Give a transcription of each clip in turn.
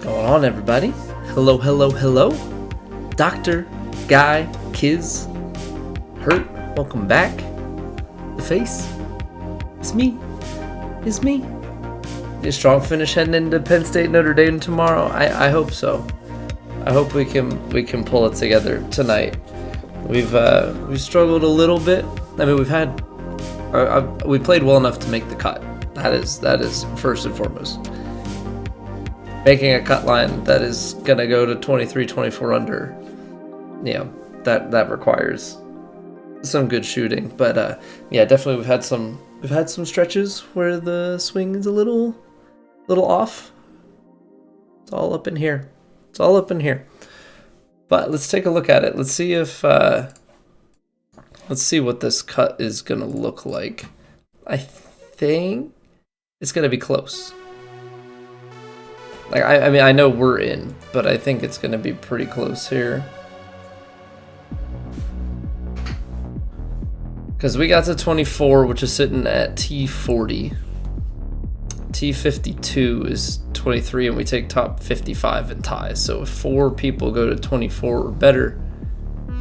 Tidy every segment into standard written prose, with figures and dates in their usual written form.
Going on, everybody? Hello, hello, hello. Dr. Guy Kiz Hurt, welcome back. The face. It's me. It's me. A strong finish heading into Penn State Notre Dame tomorrow. I hope so. I hope we can pull it together tonight. We've struggled a little bit. I mean, we played well enough to make the cut. That is first and foremost. Making a cut line that is gonna go to 23, 24 under. Yeah, that requires some good shooting. But yeah, definitely we've had some stretches where the swing is a little off. It's all up in here. But let's take a look at it. Let's see what this cut is gonna look like. I think it's gonna be close. Like I mean I know we're in, but I think it's gonna be pretty close here. Because we got to 24, which is sitting at T40. T52 is 23, and we take top 55 and ties. So if 4 people go to 24 or better,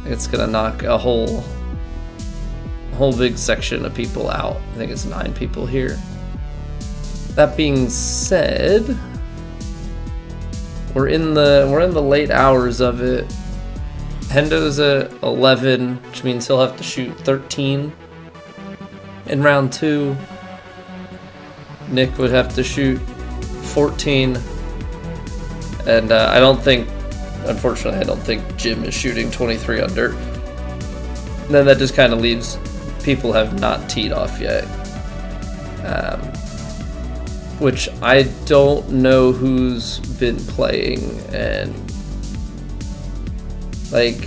it's gonna knock a whole big section of people out. I think it's 9 people here. That being said, we're in the late hours of it. Hendo's at 11, which means he'll have to shoot 13 in round 2. Nick would have to shoot 14. And unfortunately, I don't think Jim is shooting 23 under. And then that just kind of leaves people have not teed off yet. Which I don't know who's been playing, and like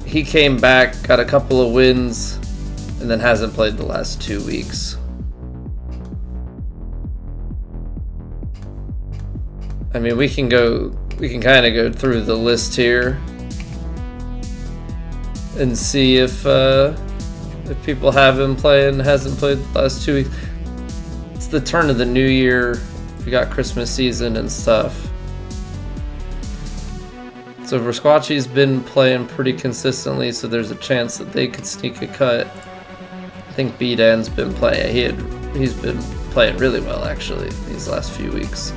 he came back, got a couple of wins, and then hasn't played the last 2 weeks. I mean, we can kind of go through the list here and see if people have him playing, hasn't played the last 2 weeks. It's the turn of the new year. We got Christmas season and stuff. So Versquatchy's been playing pretty consistently, so there's a chance that they could sneak a cut. I think B-Dan's been playing. He's been playing really well actually these last few weeks.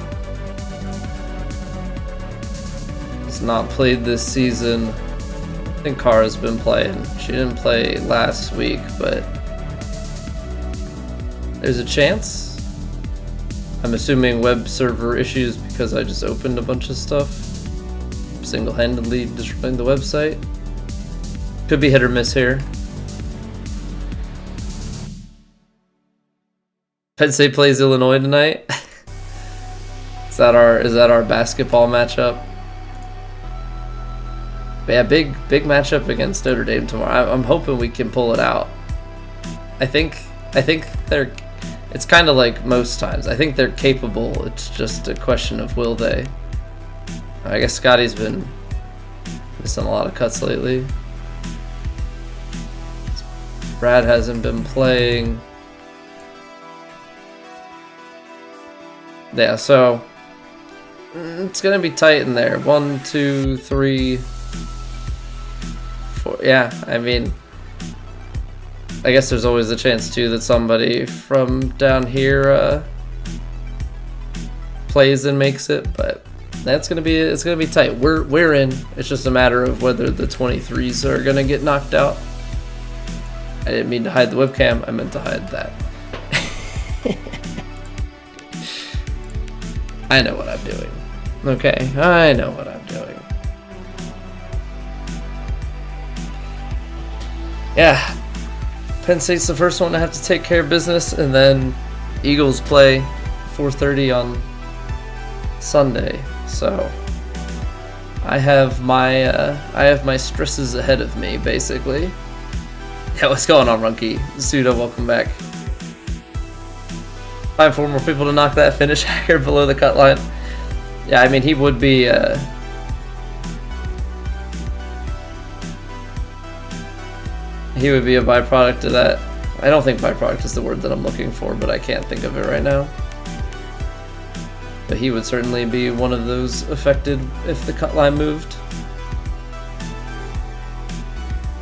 He's not played this season. I think Kara's been playing. She didn't play last week, but there's a chance. I'm assuming web server issues because I just opened a bunch of stuff. Single-handedly destroying the website. Could be hit or miss here. Penn State plays Illinois tonight. Is that our basketball matchup? But yeah, big matchup against Notre Dame tomorrow. I'm hoping we can pull it out. I think they're. It's kind of like most times. I think they're capable. It's just a question of will they. I guess Scotty's been missing a lot of cuts lately. Brad hasn't been playing. Yeah, so it's gonna be tight in there. 1, 2, 3, 4. Yeah, I mean, I guess there's always a chance too that somebody from down here plays and makes it, but it's gonna be tight. We're in. It's just a matter of whether the 23s are gonna get knocked out. I didn't mean to hide the webcam. I meant to hide that. I know what I'm doing. Okay, I know what I'm doing. Yeah, Penn State's the first one to have to take care of business, and then Eagles play 4:30 on Sunday. So I have my stresses ahead of me, basically. Yeah, what's going on, Runky? Sudo, welcome back. Find 4 more people to knock that finish hacker below the cut line. Yeah, I mean, he would be he would be a byproduct of that. I don't think byproduct is the word that I'm looking for, but I can't think of it right now. but he would certainly be one of those affected if the cut line moved.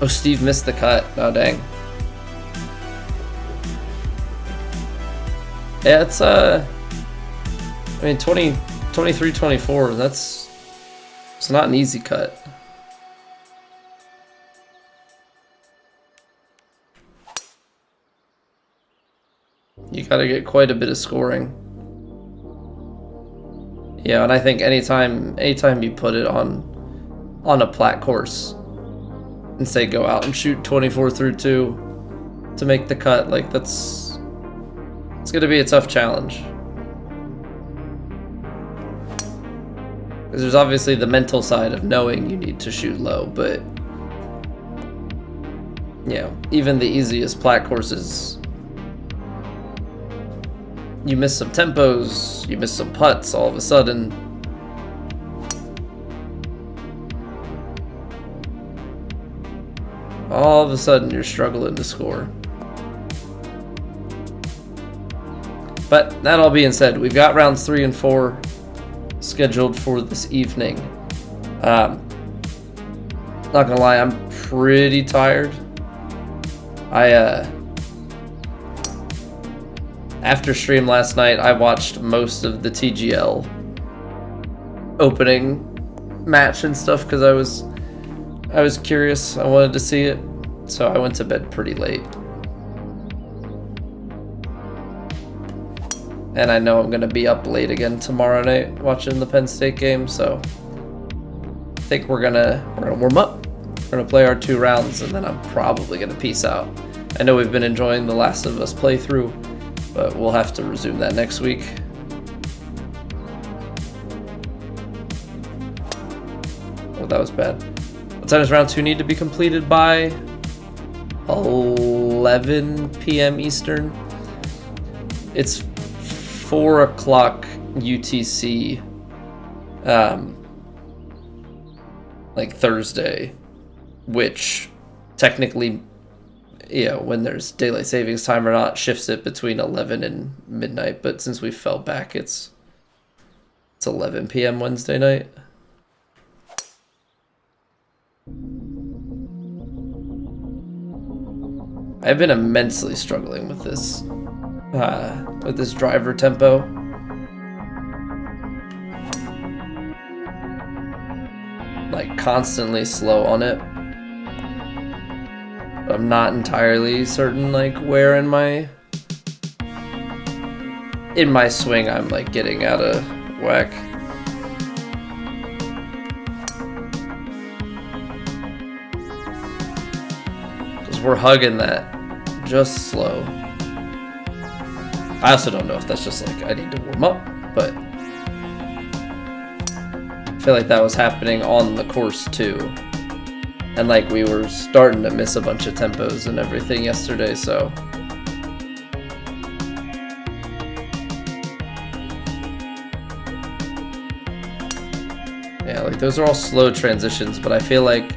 Oh, Steve missed the cut. Oh, dang. Yeah, it's, I mean, 23, 24, it's not an easy cut. You gotta get quite a bit of scoring. Yeah, and I think anytime you put it on a Plat course and say go out and shoot 24 through 2 to make the cut, like it's gonna be a tough challenge. Because there's obviously the mental side of knowing you need to shoot low, but yeah, even the easiest Plat courses, you miss some tempos, you miss some putts, all of a sudden you're struggling to score. But that all being said, we've got rounds 3 and 4 scheduled for this evening. Not gonna lie, I'm pretty tired. After stream last night, I watched most of the TGL opening match and stuff because I was curious. I wanted to see it, so I went to bed pretty late. And I know I'm gonna be up late again tomorrow night watching the Penn State game, so I think we're gonna warm up. We're gonna play our 2 rounds, and then I'm probably gonna peace out. I know we've been enjoying the Last of Us playthrough, but we'll have to resume that next week. Oh, that was bad. What time does round 2 need to be completed by? 11 p.m. Eastern. It's 4 o'clock UTC, like Thursday, which technically, when there's daylight savings time or not, shifts it between 11 and midnight. But since we fell back, it's 11 p.m. Wednesday night. I've been immensely struggling with this driver tempo. Like constantly slow on it. I'm not entirely certain like where in my swing I'm like getting out of whack. Because we're hugging that just slow. I also don't know if that's just like I need to warm up, but I feel like that was happening on the course too. And like we were starting to miss a bunch of tempos and everything yesterday, so yeah, like those are all slow transitions, but I feel like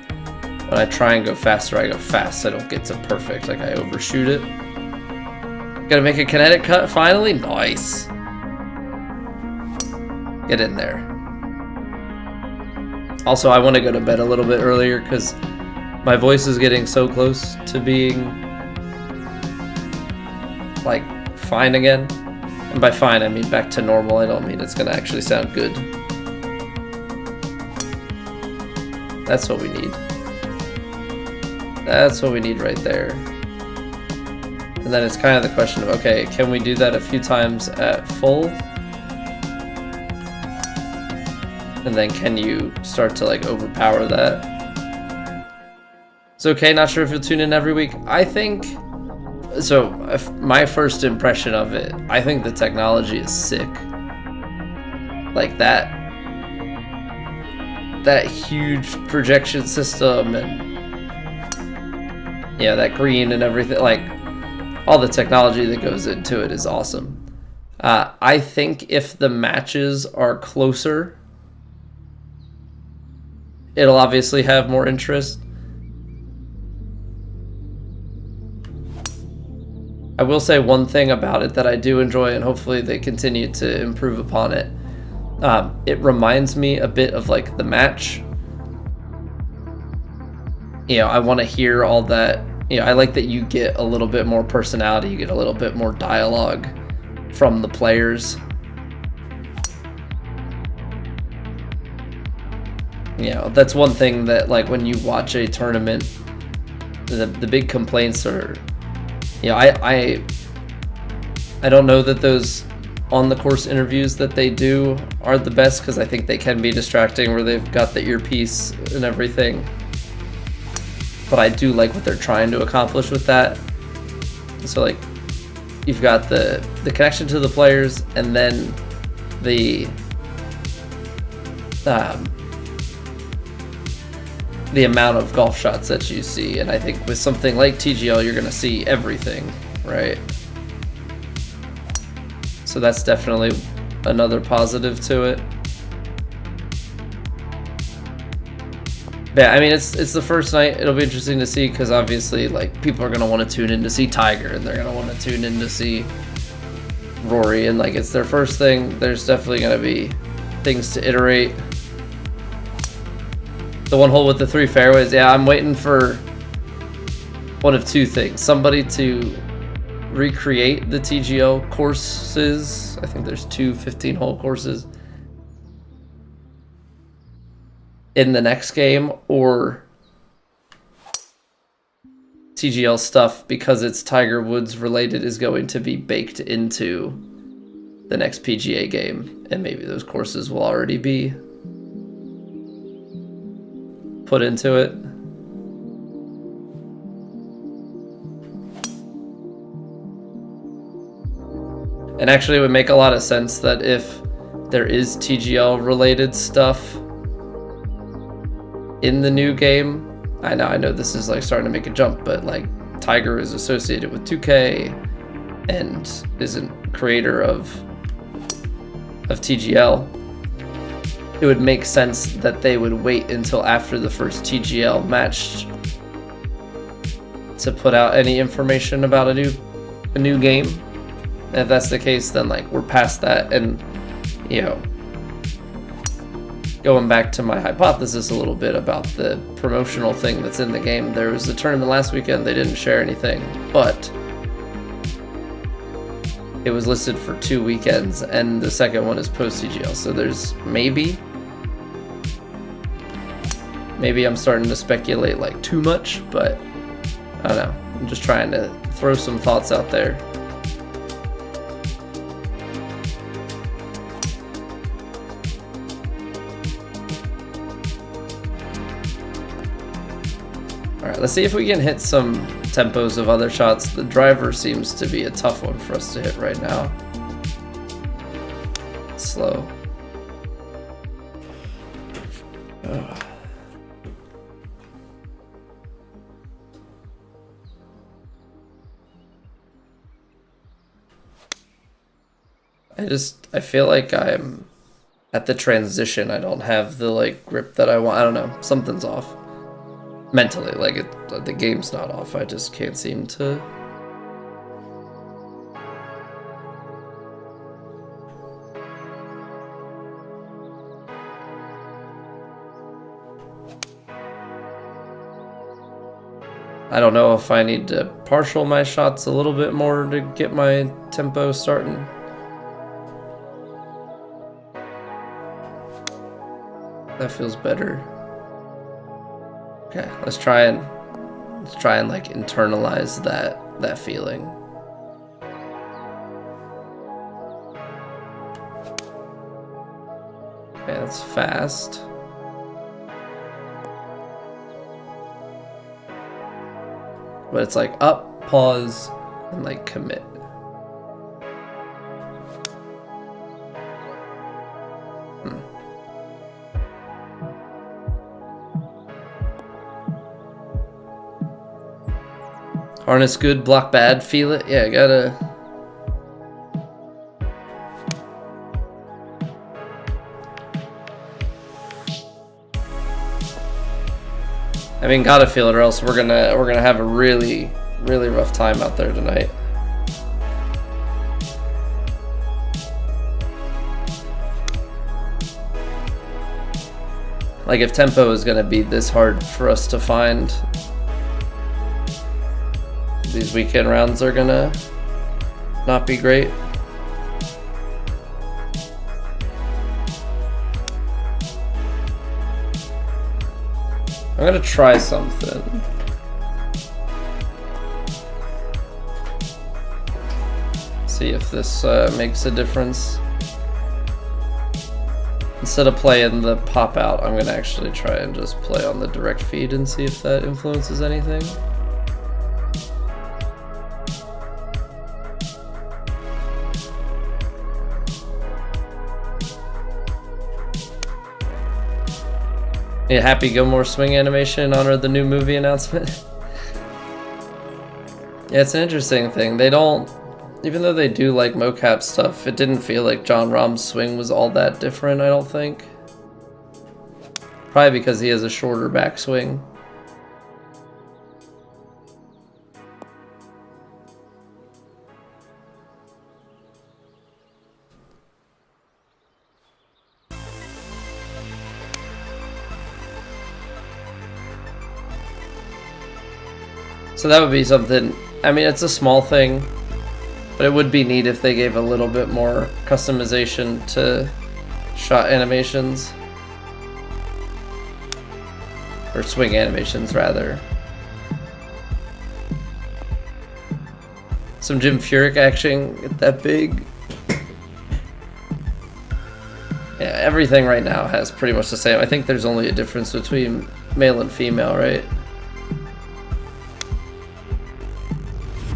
when I try and go faster, I go fast. I don't get to perfect, like I overshoot it. Gotta make a kinetic cut finally? Nice. Get in there. Also, I want to go to bed a little bit earlier because my voice is getting so close to being like fine again. And by fine, I mean back to normal. I don't mean it's gonna actually sound good. That's what we need. That's what we need right there. And then it's kind of the question of, okay, can we do that a few times at full? And then can you start to like overpower that? It's okay, not sure if you'll tune in every week. I think, so my first impression of it, I think the technology is sick. Like that huge projection system and yeah, that green and everything, like all the technology that goes into it is awesome. I think if the matches are closer, it'll obviously have more interest. I will say one thing about it that I do enjoy, and hopefully they continue to improve upon it. It reminds me a bit of like the match. You know, I want to hear all that. You know, I like that you get a little bit more personality, you get a little bit more dialogue from the players. You know, that's one thing that, like, when you watch a tournament, the big complaints are, you know, I don't know that those on the course interviews that they do are the best, because I think they can be distracting where they've got the earpiece and everything. But I do like what they're trying to accomplish with that. So, like, you've got the connection to the players, and then the amount of golf shots that you see. And I think with something like TGL, you're going to see everything, right? So that's definitely another positive to it. But yeah, I mean, it's the first night. It'll be interesting to see, because obviously, like, people are going to want to tune in to see Tiger, and they're going to want to tune in to see Rory, and like, it's their first thing. There's definitely going to be things to iterate. The one hole with the 3 fairways, yeah, I'm waiting for one of 2 things. Somebody to recreate the TGL courses. I think there's 2 15-hole courses in the next game, or TGL stuff, because it's Tiger Woods related, is going to be baked into the next PGA game, and maybe those courses will already be put into it. And actually, it would make a lot of sense that if there is TGL related stuff in the new game, I know this is like starting to make a jump, but like, Tiger is associated with 2K and isn't creator of TGL. It would make sense that they would wait until after the first TGL match to put out any information about a new game. And if that's the case, then like, we're past that. And, you know, going back to my hypothesis a little bit about the promotional thing that's in the game, there was a tournament last weekend, they didn't share anything, but it was listed for 2 weekends, and the second one is post TGL. So there's maybe I'm starting to speculate like too much, but I don't know. I'm just trying to throw some thoughts out there. Alright, let's see if we can hit some tempos of other shots. The driver seems to be a tough one for us to hit right now. Slow. Ugh. I feel like I'm at the transition. I don't have the like grip that I want. I don't know. Something's off. Mentally, like the game's not off. I just can't seem to. I don't know if I need to partial my shots a little bit more to get my tempo starting. That feels better. Okay, let's try and like internalize that feeling. Okay, that's fast. But it's like up, pause, and like commit. Harness good, block bad, feel it. Yeah, gotta. I mean, gotta feel it, or else we're gonna have a really rough time out there tonight. Like, if tempo is going to be this hard for us to find, these weekend rounds are going to not be great. I'm going to try something. See if this makes a difference. Instead of playing the pop out, I'm gonna actually try and just play on the direct feed and see if that influences anything. Yeah, Happy Gilmore swing animation in honor of the new movie announcement. Yeah, it's an interesting thing. They don't, even though they do like mocap stuff, it didn't feel like John Rahm's swing was all that different, I don't think. Probably because he has a shorter backswing. So that would be something, I mean, it's a small thing, but it would be neat if they gave a little bit more customization to shot animations. Or swing animations, rather. Some Jim Furyk action, get that big. Yeah, everything right now has pretty much the same. I think there's only a difference between male and female, right?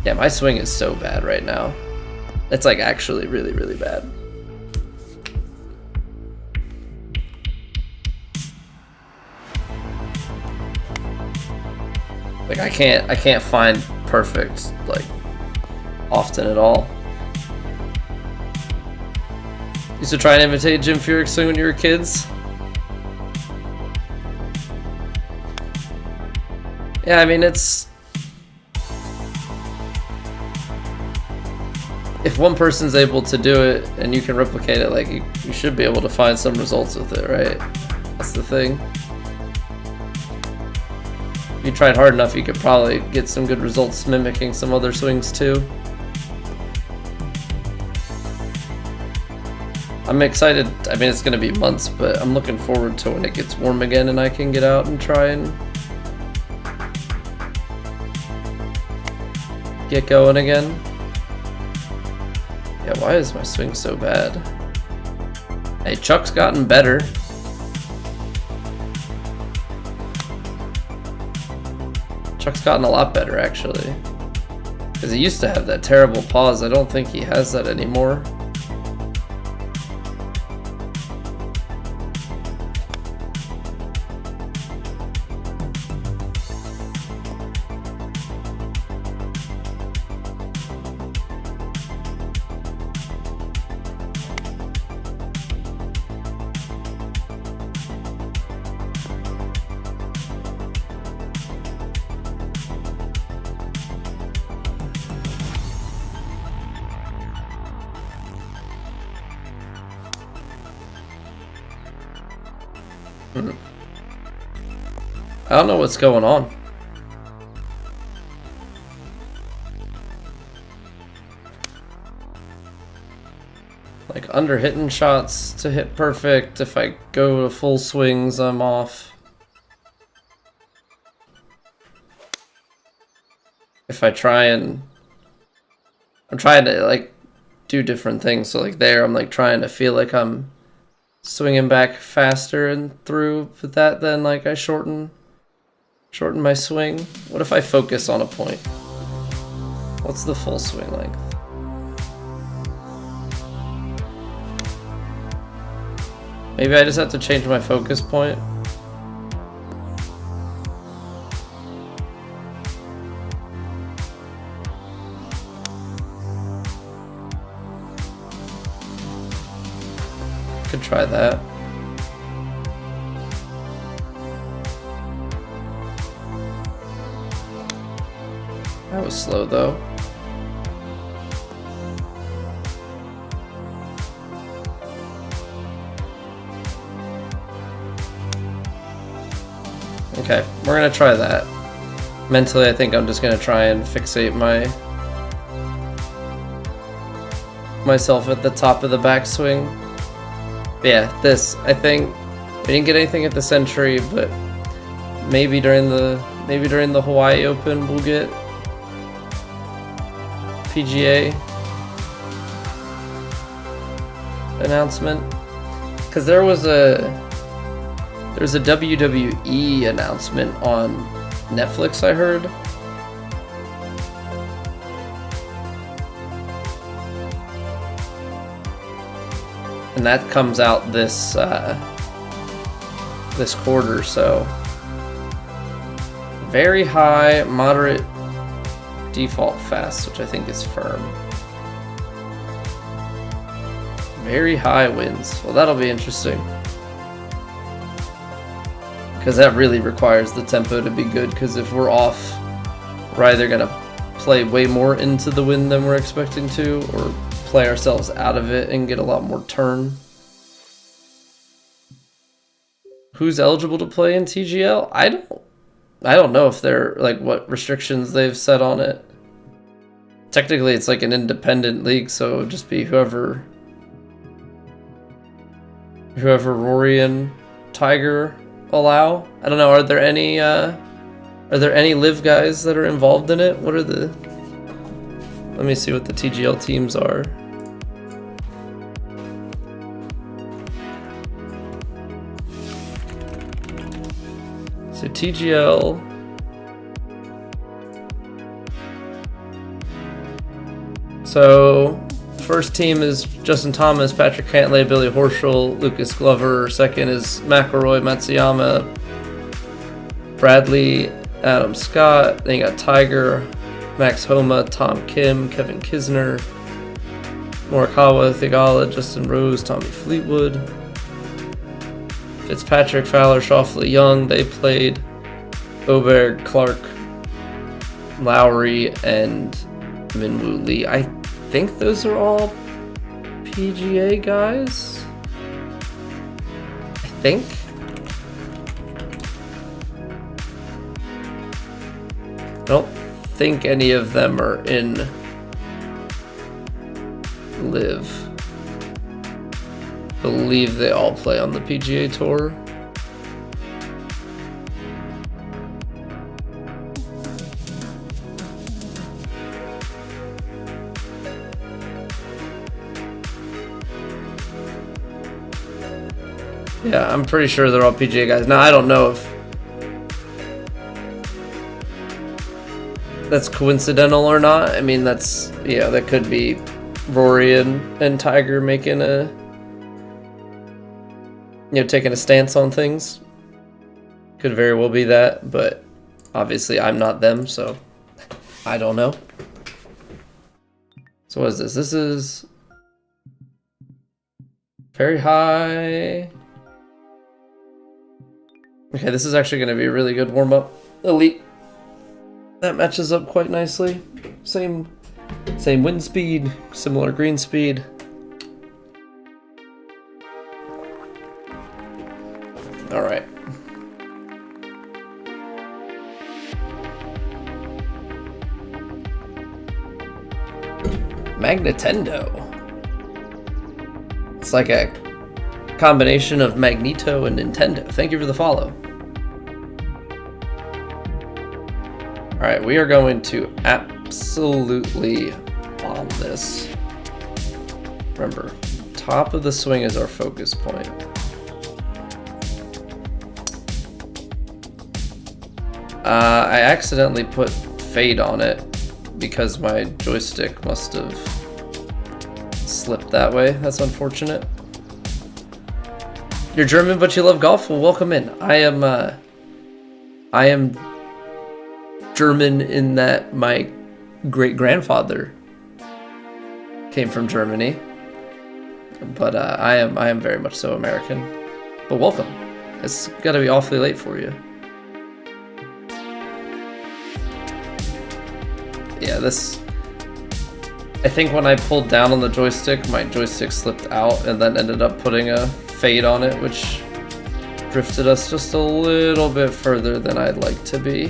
Yeah, my swing is so bad right now. It's like actually really, really bad. Like I can't find perfect like often at all. Used to try and imitate Jim Furyk's swing when you were kids. Yeah, I mean it's, if one person's able to do it and you can replicate it, like you should be able to find some results with it, right? That's the thing. If you tried hard enough, you could probably get some good results mimicking some other swings too. I'm excited. I mean, it's going to be months, but I'm looking forward to when it gets warm again and I can get out and try and get going again. Yeah, why is my swing so bad? Hey, Chuck's gotten better. Chuck's gotten a lot better, actually. Because he used to have that terrible pause. I don't think he has that anymore. I don't know what's going on. Like under hitting shots to hit perfect. If I go to full swings, I'm off. If I try and I'm trying to like do different things, so like there I'm like trying to feel like I'm swinging back faster and through, but that then like I shorten my swing. What if I focus on a point? What's the full swing length? Maybe I just have to change my focus point. Could try that. That was slow though. Okay, we're gonna try that. Mentally, I think I'm just gonna try and fixate myself at the top of the backswing. But yeah, this, I think we didn't get anything at the Century, but maybe during the Hawaii Open we'll get PGA announcement, because there was a WWE announcement on Netflix, I heard. And that comes out this quarter, so very high, moderate, default fast, which I think is firm. Very high winds. Well, that'll be interesting, because that really requires the tempo to be good, because if we're off, we're either going to play way more into the wind than we're expecting to, or play ourselves out of it and get a lot more turn. Who's eligible to play in TGL? I don't know if they're, like, what restrictions they've set on it. Technically, it's like an independent league, so it would just be whoever Rory and Tiger allow. I don't know. Are there any live guys that are involved in it? What are the? Let me see what the TGL teams are. So TGL. So first team is Justin Thomas, Patrick Cantlay, Billy Horschel, Lucas Glover. Second is McIlroy, Matsuyama, Bradley, Adam Scott. Then you got Tiger, Max Homa, Tom Kim, Kevin Kisner, Morikawa, Thigala, Justin Rose, Tommy Fleetwood, Fitzpatrick, Fowler, Schauffele, Young. They played Oberg, Clark, Lowry, and Minwoo Lee. I think those are all PGA guys. I think. I don't think any of them are in live. I believe they all play on the PGA Tour. Yeah, I'm pretty sure they're all PGA guys. Now, I don't know if that's coincidental or not. I mean, that's, yeah, that could be Rory and Tiger making taking a stance on things. Could very well be that, but obviously I'm not them, so I don't know. So what is this? This is very high. Okay, this is actually going to be a really good warm-up. Elite. That matches up quite nicely. Same wind speed, similar green speed. All right. Magnetendo. It's like a combination of Magneto and Nintendo. Thank you for the follow. All right, we are going to absolutely bomb this. Remember, top of the swing is our focus point. I accidentally put fade on it because my joystick must have slipped that way. That's unfortunate. You're German, but you love golf? Well, welcome in. I am German in that my great-grandfather came from Germany, but I am very much so American. But welcome. It's got to be awfully late for you. Yeah, this... I think when I pulled down on the joystick, my joystick slipped out and then ended up putting a fade on it, which drifted us just a little bit further than I'd like to be.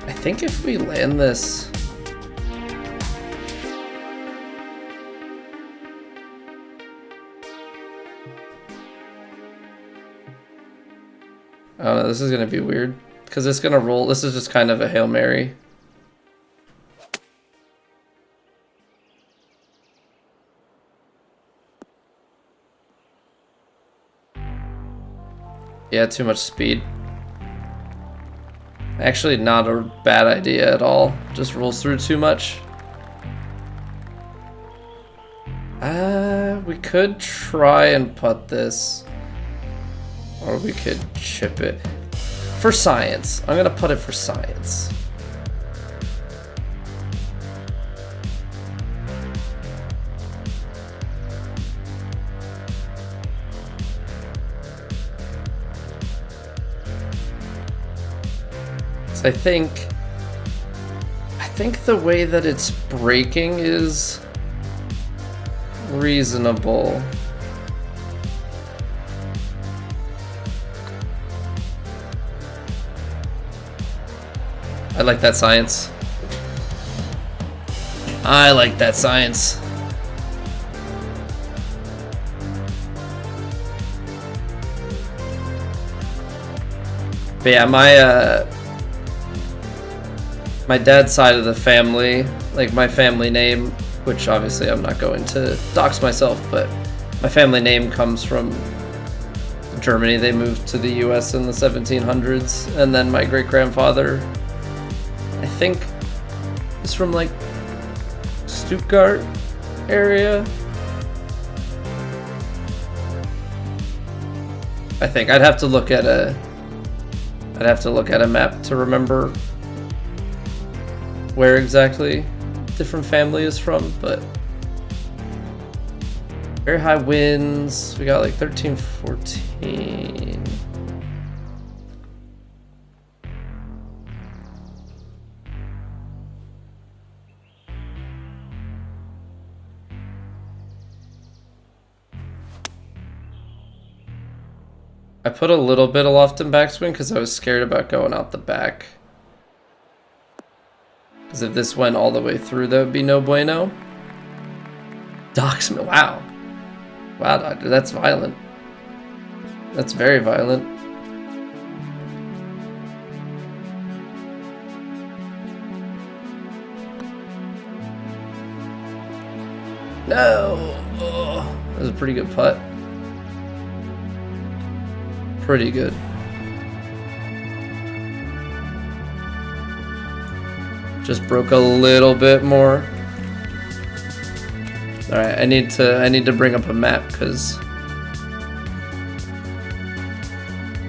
I think if we land this... I don't know, this is going to be weird. Because it's going to roll. This is just kind of a Hail Mary. Yeah, too much speed. Actually, not a bad idea at all. Just rolls through too much. We could try and putt this. Or we could chip it. For science. I'm gonna put it for science. So I think the way that it's breaking is reasonable. I like that science. I like that science. But yeah, my dad's side of the family, like my family name, which obviously I'm not going to dox myself, but my family name comes from Germany. They moved to the US in the 1700s, and then my great-grandfather, I think, is from like Stuttgart area. I think I'd have to look at a map to remember where exactly different family is from, but very high winds. We got like 13, 14. I put a little bit of loft and backswing because I was scared about going out the back. Because if this went all the way through, that would be no bueno. Doxman, wow. Wow, doctor, that's violent. That's very violent. No! Oh, that was a pretty good putt. Pretty good. Just broke a little bit more. All right, I need to bring up a map because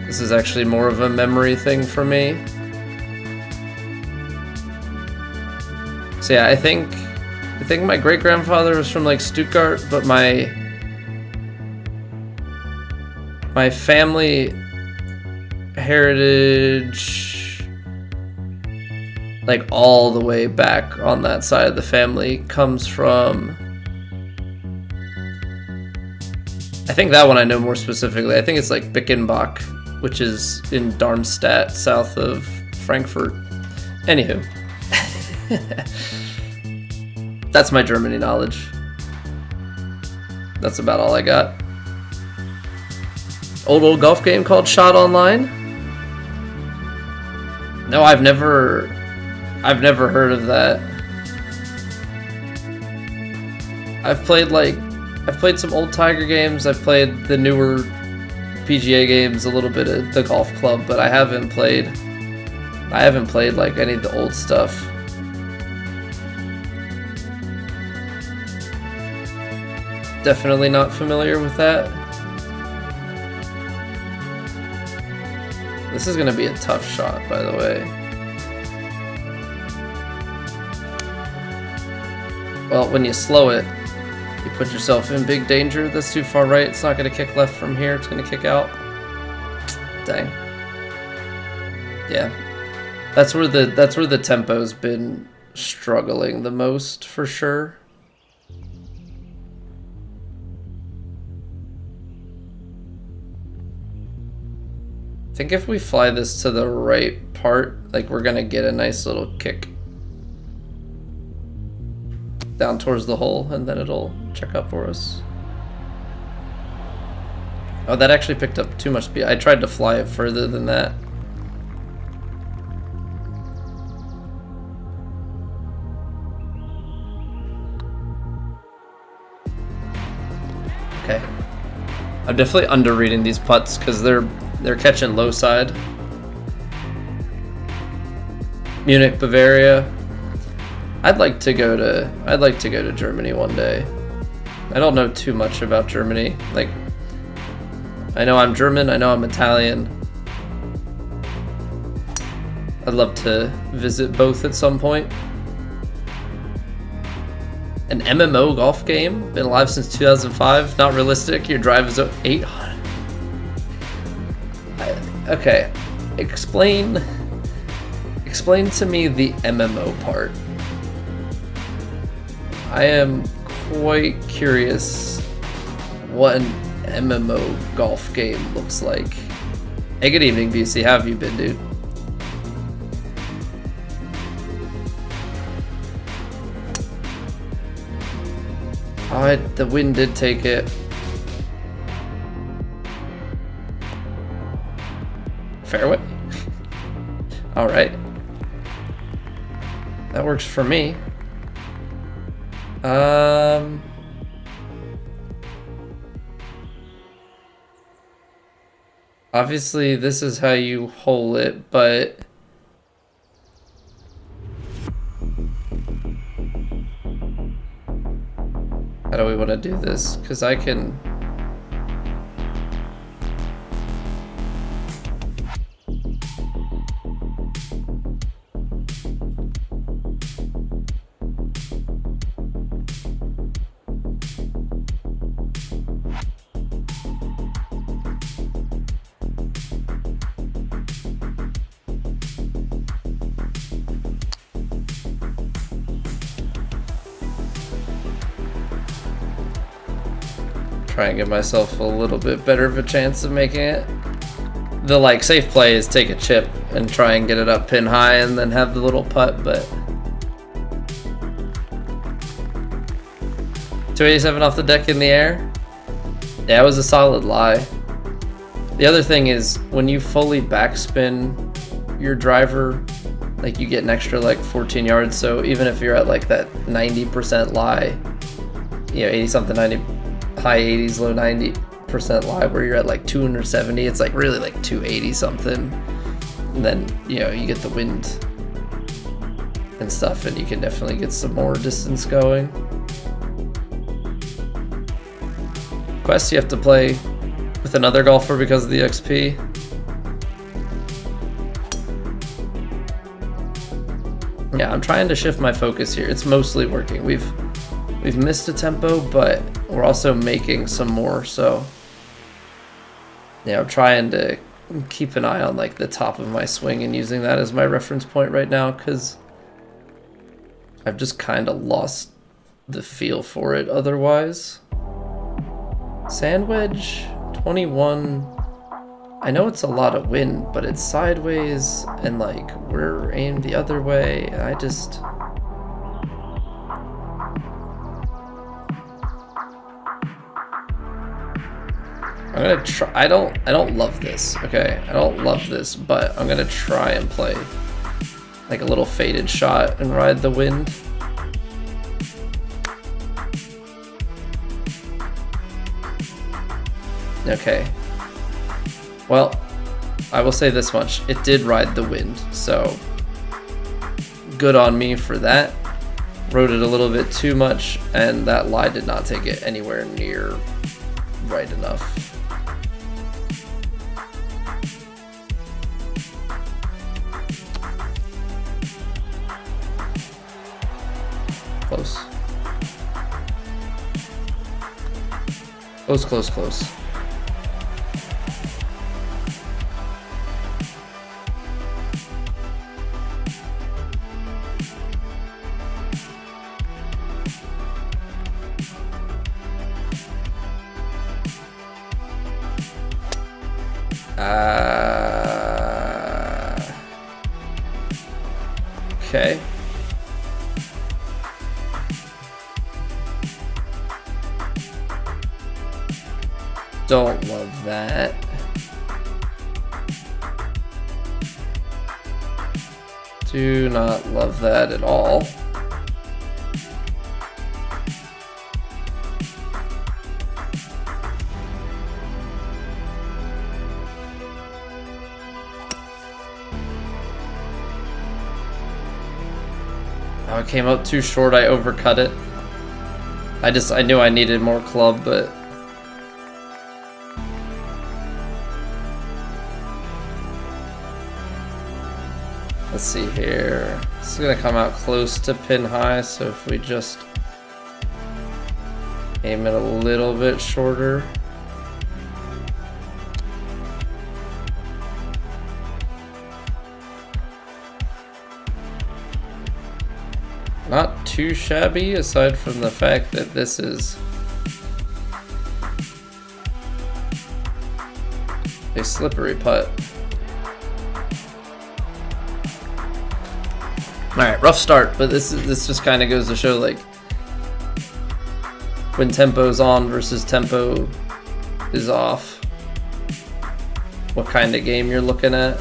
this is actually more of a memory thing for me. So yeah, I think my great-grandfather was from like Stuttgart, but my family heritage, like all the way back on that side of the family, comes from, I think that one I know more specifically. I think it's like Bickenbach, which is in Darmstadt, south of Frankfurt. Anywho. That's my Germany knowledge. That's about all I got. Old golf game called Shot Online? No, I've never heard of that. I've played some old Tiger games. I've played the newer PGA games, a little bit of the golf club, but I haven't played like any of the old stuff. Definitely not familiar with that. This is gonna be a tough shot, by the way. Well, when you slow it, you put yourself in big danger. That's too far right. It's not gonna kick left from here. It's gonna kick out. Dang. Yeah. That's where the tempo's been struggling the most, for sure. I think if we fly this to the right part, like we're gonna get a nice little kick down towards the hole, and then it'll check up for us. Oh, that actually picked up too much speed. I tried to fly it further than that. Okay. I'm definitely under-reading these putts because they're catching low side. Munich, Bavaria. I'd like to go to Germany one day. I don't know too much about Germany. Like, I know I'm German, I know I'm Italian. I'd love to visit both at some point. An MMO golf game, been alive since 2005, not realistic, your drive is 800. Okay, explain to me the MMO part. I am quite curious what an MMO golf game looks like. Hey, good evening, BC. How have you been, dude? Oh, the wind did take it. Fairway? Alright. That works for me. Obviously this is how you hole it, but how do we want to do this? Because I can... try and give myself a little bit better of a chance of making it. The like safe play is take a chip and try and get it up pin high and then have the little putt, but 287 off the deck in the air. Yeah, it was a solid lie. The other thing is when you fully backspin your driver, like you get an extra like 14 yards. So even if you're at like that 90% lie, you know, 80 something, 90, high 80s, low 90% lie, where you're at like 270, it's like really like 280 something. And then, you know, you get the wind and stuff, and you can definitely get some more distance going. Quest, you have to play with another golfer because of the XP. Yeah, I'm trying to shift my focus here. It's mostly working. We've missed a tempo, but we're also making some more, so yeah, I'm trying to keep an eye on like the top of my swing and using that as my reference point right now, because I've just kind of lost the feel for it otherwise. Sand wedge 21. I know it's a lot of wind, but it's sideways and like we're aimed the other way. I just... I'm gonna try. I don't love this. Okay, I don't love this, but I'm gonna try and play like a little faded shot and ride the wind. Okay. Well, I will say this much. It did ride the wind, so good on me for that. Rode it a little bit too much, and that lie did not take it anywhere near right enough. Close. Close, close, close. Okay. Don't love that. Do not love that at all. Oh, it came up too short. I overcut it. I knew I needed more club, but let's see here. This is gonna come out close to pin high, so if we just aim it a little bit shorter. Not too shabby, aside from the fact that this is a slippery putt. Alright, rough start, but this just kind of goes to show, like, when tempo's on versus tempo is off, what kind of game you're looking at.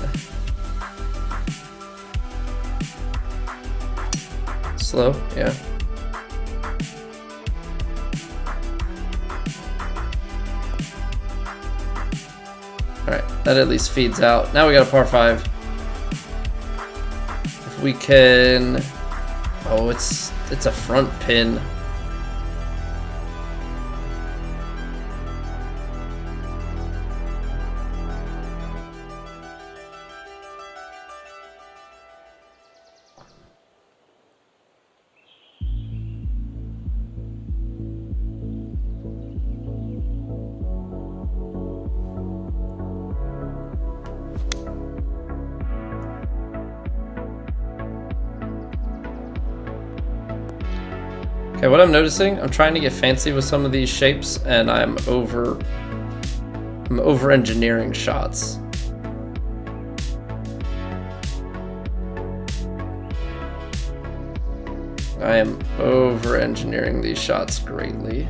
Slow, yeah. Alright, that at least feeds out. Now we got a par 5. If we can... Oh, it's a front pin. Okay, what I'm noticing, I'm trying to get fancy with some of these shapes, and I'm over engineering shots. I am over engineering these shots greatly.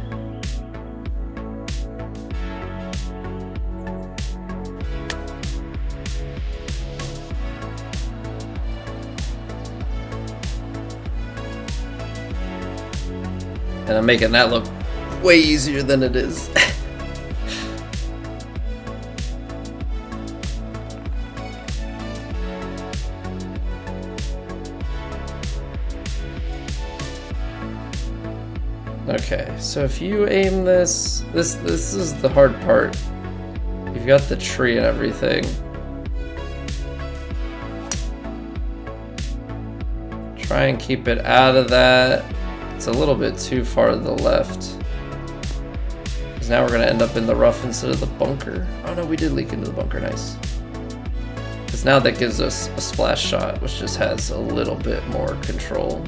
And I'm making that look way easier than it is. Okay, so if you aim this is the hard part. You've got the tree and everything. Try and keep it out of that. It's a little bit too far to the left. Because now we're going to end up in the rough instead of the bunker. Oh no, we did leak into the bunker, nice. Because now that gives us a splash shot, which just has a little bit more control.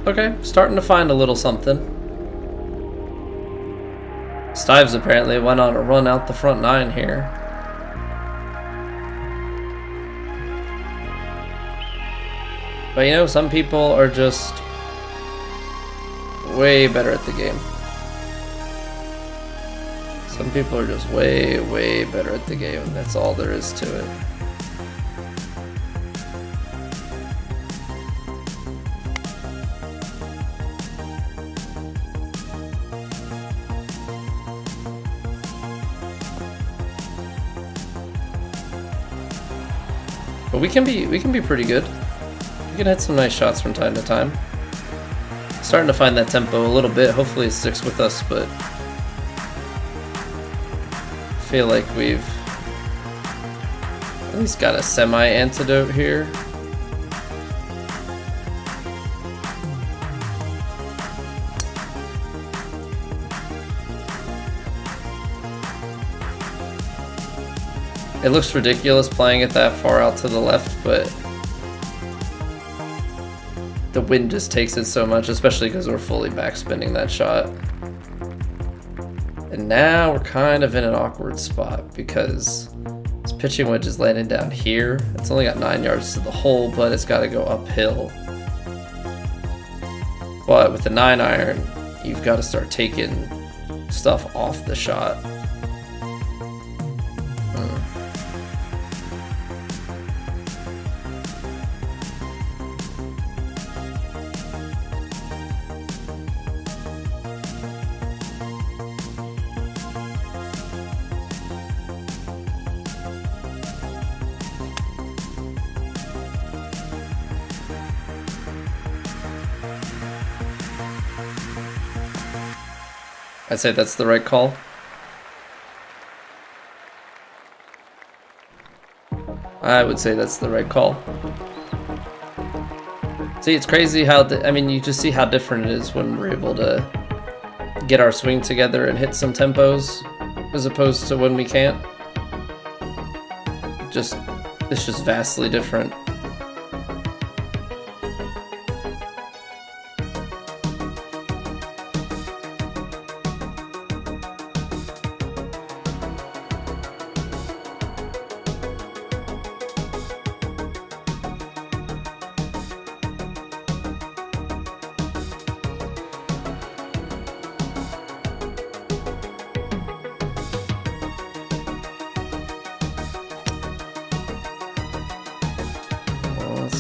Okay, starting to find a little something. Stives apparently went on a run out the front 9 here. But you know, some people are just way better at the game. Some people are just way better at the game. That's all there is to it. But we can be pretty good. We can hit some nice shots from time to time. Starting to find that tempo a little bit. Hopefully it sticks with us, but I feel like we've At least got a semi-antidote here. It looks ridiculous playing it that far out to the left, but the wind just takes it so much, especially because we're fully backspinning that shot. And now we're kind of in an awkward spot because this pitching wedge is landing down here. It's only got 9 yards to the hole, but it's got to go uphill. But with the 9-iron, you've got to start taking stuff off the shot. I'd say that's the right call. I would say that's the right call. See, it's crazy how, I mean, you just see how different it is when we're able to get our swing together and hit some tempos as opposed to when we can't. It's just vastly different.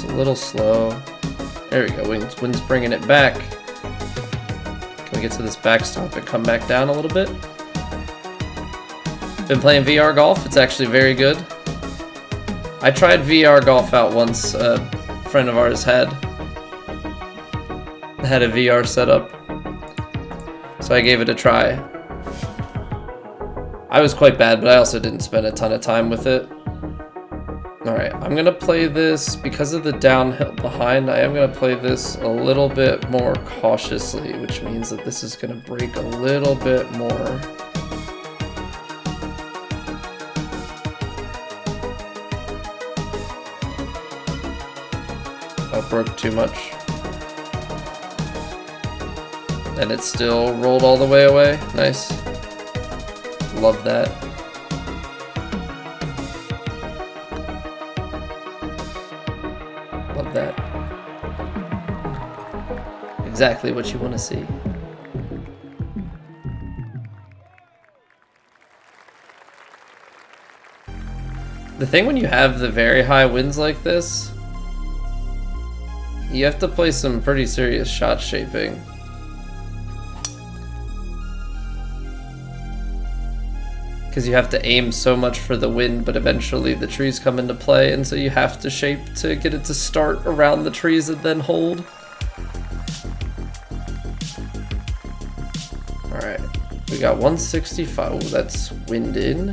A little slow. There we go. Wind's bringing it back. Can we get to this backstop and come back down a little bit? Been playing VR golf. It's actually very good. I tried VR golf out once. A friend of ours had a VR setup, so I gave it a try. I was quite bad, but I also didn't spend a ton of time with it. Alright, I'm going to play this, because of the downhill behind, I am going to play this a little bit more cautiously, which means that this is going to break a little bit more. Oh, broke too much. And it still rolled all the way away. Nice. Love that. Love that. Exactly what you want to see. The thing when you have the very high winds like this, you have to play some pretty serious shot shaping. Because you have to aim so much for the wind, but eventually the trees come into play, and so you have to shape to get it to start around the trees and then hold. Alright, we got 165. Oh, that's wind in.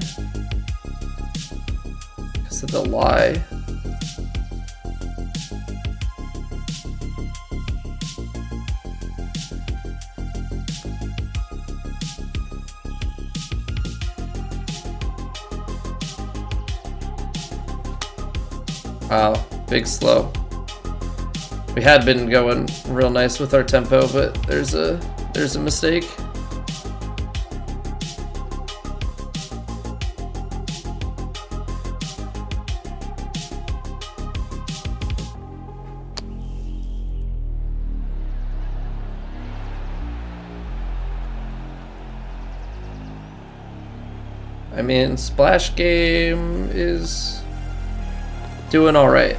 Because of the lie. Wow, big slow. We had been going real nice with our tempo, but there's a mistake. I mean, Splash Game is doing all right.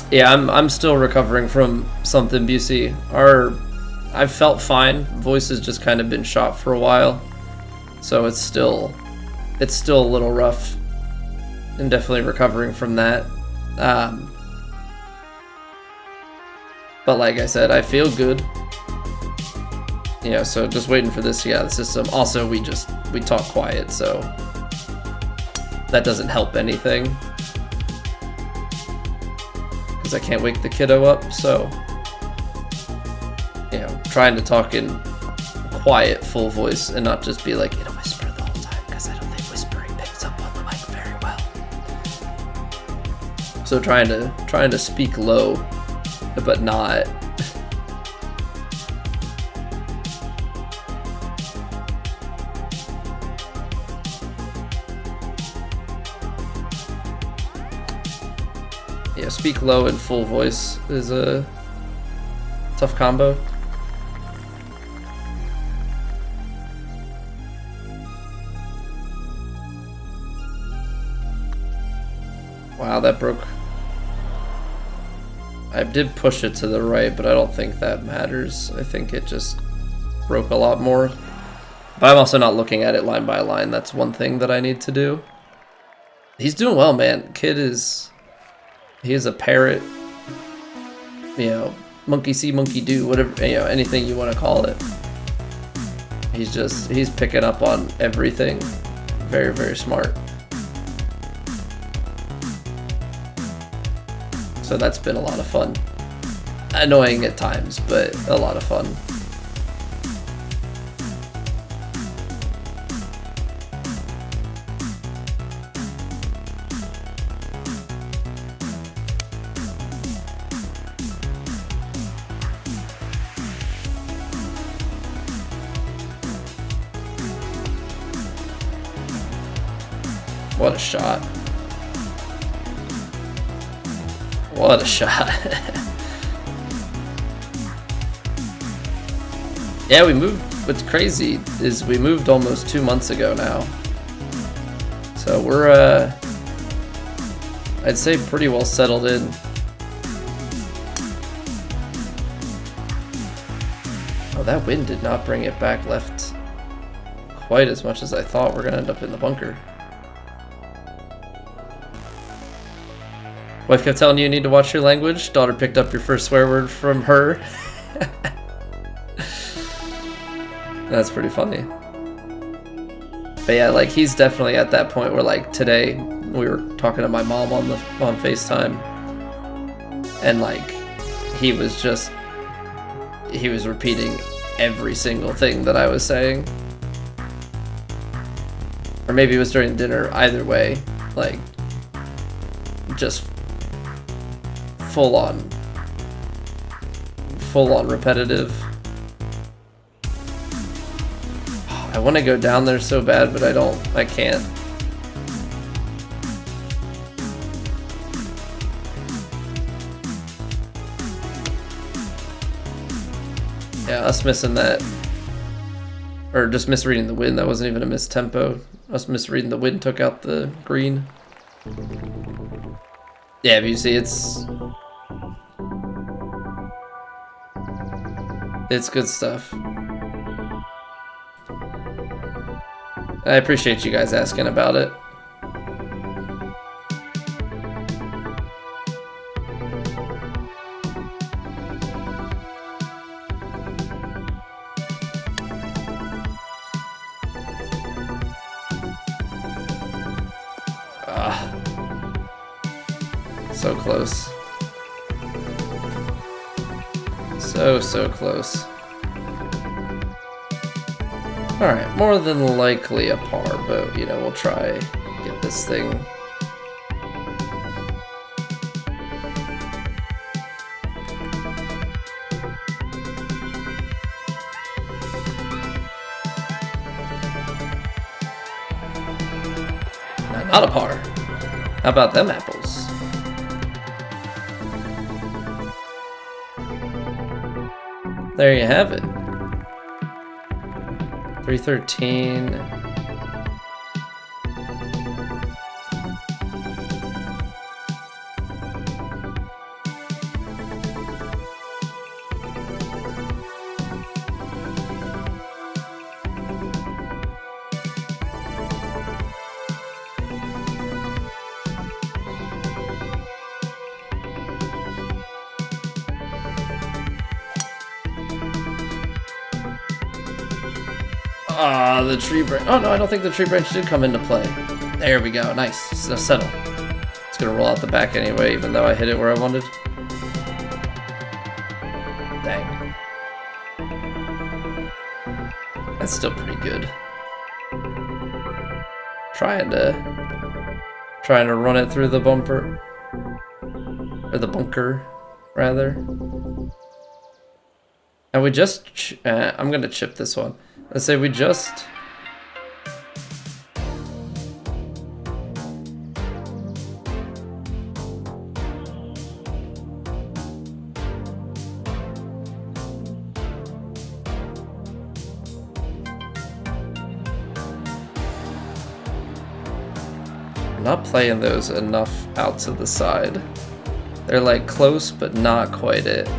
Yeah, I'm still recovering from something, Busey. I've felt fine. Voice has just kind of been shot for a while, so it's still a little rough, and definitely recovering from that. But like I said, I feel good. You know, so just waiting for this to get out of the system. Also, we talk quiet, so that doesn't help anything. Because I can't wake the kiddo up, so, you know, trying to talk in quiet, full voice and not just be like in a whisper the whole time, because I don't think whispering picks up on the mic very well. So trying to speak low, but not. Yeah, speak low and full voice is a tough combo. Wow, that broke. I did push it to the right, but I don't think that matters. I think it just broke a lot more. But I'm also not looking at it line by line. That's one thing that I need to do. He's doing well, man. Kid is... He is a parrot. You know, monkey see, monkey do, whatever, you know, anything you want to call it. He's picking up on everything. Very, very smart. So that's been a lot of fun. Annoying at times, but a lot of fun. What a shot. What a shot. Yeah, we moved. What's crazy is we moved almost 2 months ago now. So we're, I'd say pretty well settled in. Oh, that wind did not bring it back left quite as much as I thought. We're gonna end up in the bunker. Wife kept telling you need to watch your language. Daughter picked up your first swear word from her. That's pretty funny. But yeah, like he's definitely at that point where like today we were talking to my mom on FaceTime, and like he was repeating every single thing that I was saying. Or maybe it was during dinner. Either way, like just full on repetitive. I want to go down there so bad, but I can't. Yeah, us missing that, or just misreading the wind. That wasn't even a missed tempo. Us misreading the wind took out the green. Yeah, but you see, it's good stuff. I appreciate you guys asking about it. So close. So close. Alright, more than likely a par, but, you know, we'll try get this thing. Not a par. How about them apples? There you have it. 313. Ah, the tree branch. Oh no, I don't think the tree branch did come into play. There we go. Nice. Now settle. It's gonna roll out the back anyway, even though I hit it where I wanted. Dang. That's still pretty good. Trying to run it through the bumper. Or the bunker, rather. And we just... I'm gonna chip this one. Let's say we just... Not playing those enough out to the side. They're like close, but not quite it.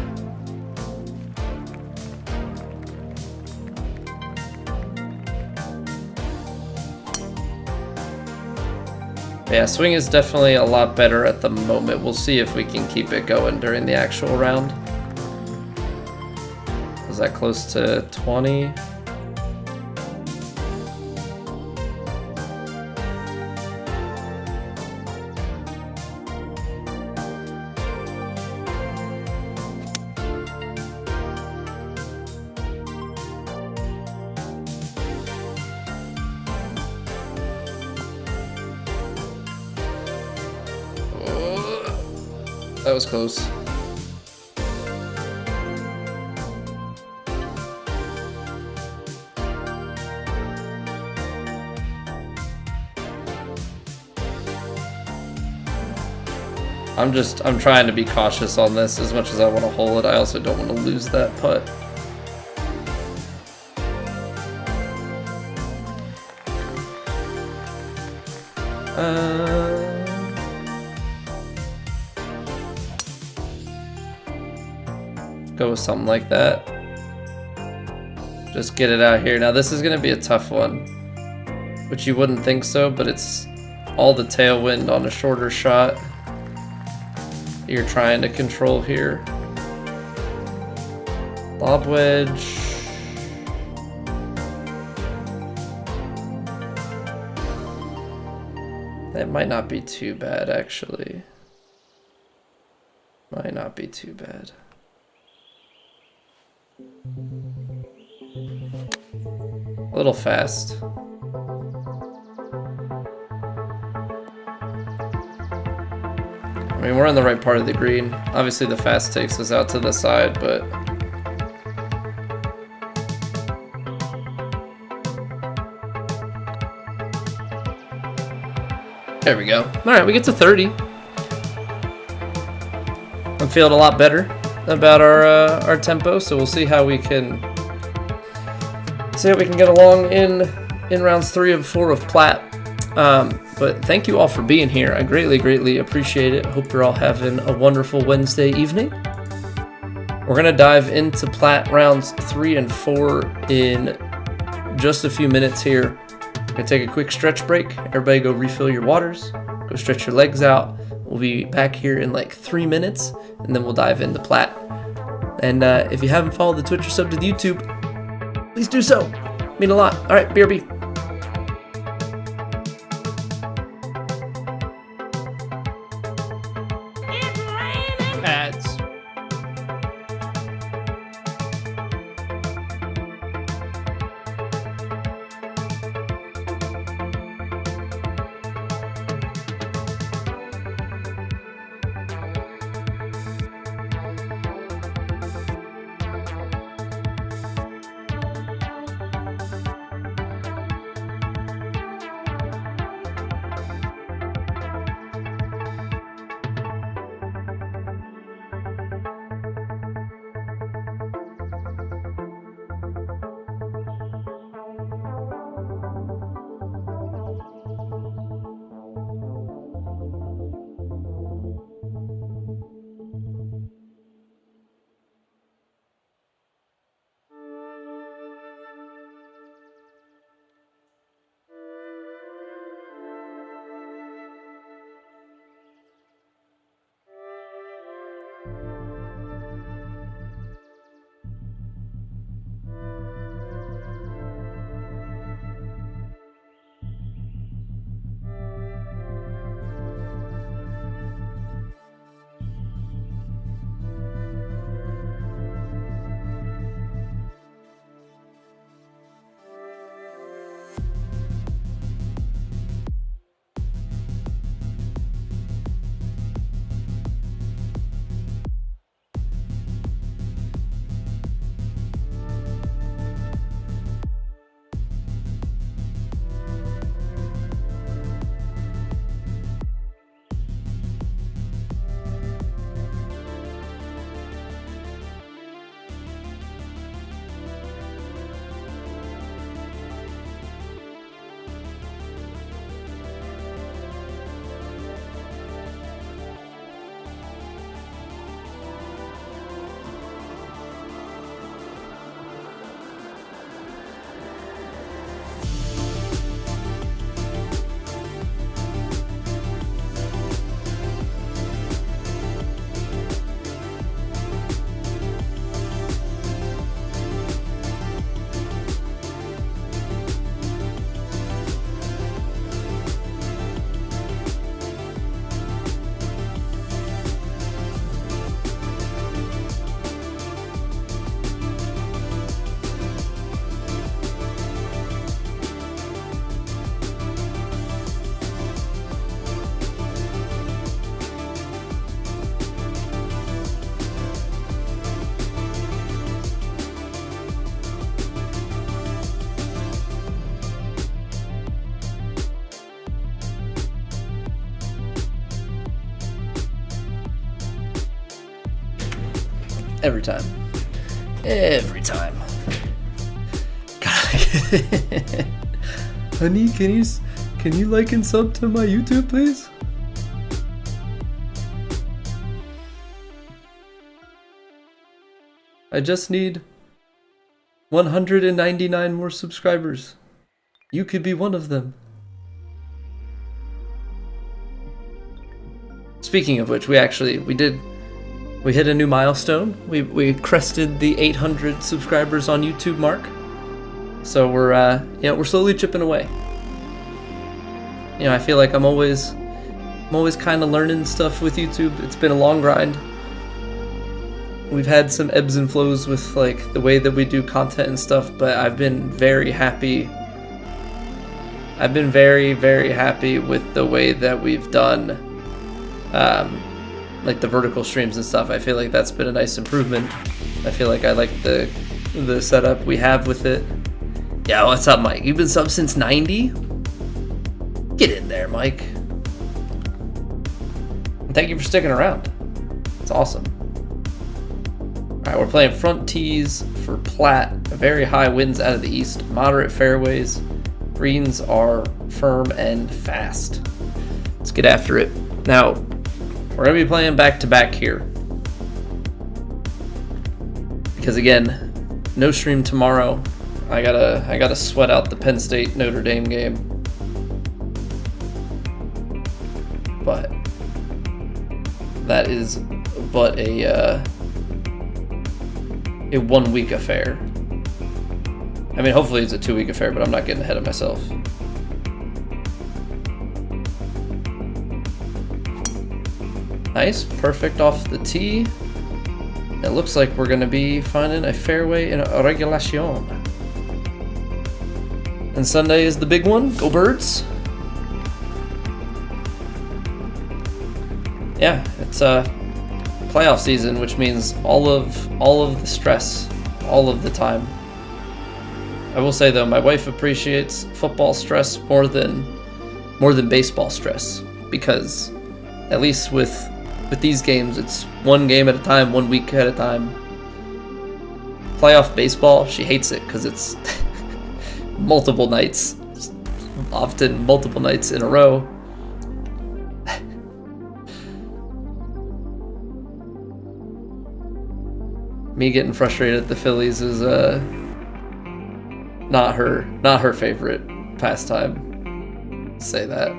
Yeah, swing is definitely a lot better at the moment. We'll see if we can keep it going during the actual round. Was that close to 20? That was close. I'm trying to be cautious on this as much as I want to hole it. I also don't want to lose that putt. Go with something like that. Just get it out here. Now this is going to be a tough one, which you wouldn't think so, but it's all the tailwind on a shorter shot you're trying to control here. Lob wedge. That might not be too bad, actually. Might not be too bad. A little fast. I mean, we're in the right part of the green. Obviously the fast takes us out to the side, but there we go. Alright, we get to 30. I'm feeling a lot better about our tempo, so we'll see how we can get along in rounds 3 and 4 of Plat. But thank you all for being here. I greatly appreciate it. Hope you're all having a wonderful Wednesday evening. We're gonna dive into Plat rounds 3 and 4 in just a few minutes here. Gonna take a quick stretch break. Everybody go refill your waters, go stretch your legs out. We'll be back here in like 3 minutes, and then we'll dive into Plat. And if you haven't followed the Twitch or sub to the YouTube, please do so. Mean a lot. All right, BRB. Ads. Every time. Every time. Honey, can you like and sub to my YouTube, please? I just need 199 more subscribers. You could be one of them. Speaking of which, we hit a new milestone. We crested the 800 subscribers on YouTube mark. So we're slowly chipping away. You know, I feel like I'm always kind of learning stuff with YouTube. It's been a long grind. We've had some ebbs and flows with like the way that we do content and stuff, but I've been very happy. I've been very, very happy with the way that we've done like the vertical streams and stuff. I feel like that's been a nice improvement. I feel like I like the setup we have with it. Yeah, what's up, Mike? You've been sub since 90? Get in there, Mike. And thank you for sticking around. It's awesome. Alright, we're playing front tees for Plat. Very high winds out of the east, moderate fairways. Greens are firm and fast. Let's get after it. Now, we're going to be playing back-to-back here. Because again, no stream tomorrow. I gotta sweat out the Penn State Notre Dame game. But that is but a 1 week affair. I mean, hopefully it's a 2 week affair, but I'm not getting ahead of myself. Nice, perfect off the tee. It looks like we're gonna be finding a fairway in a regulation. And Sunday is the big one. Go Birds! Yeah, it's playoff season, which means all of the stress, all of the time. I will say though, my wife appreciates football stress more than baseball stress, because at least with these games, it's one game at a time, 1 week at a time. Playoff baseball, she hates it because it's multiple nights, often multiple nights in a row. Me getting frustrated at the Phillies is not her favorite pastime. Say that.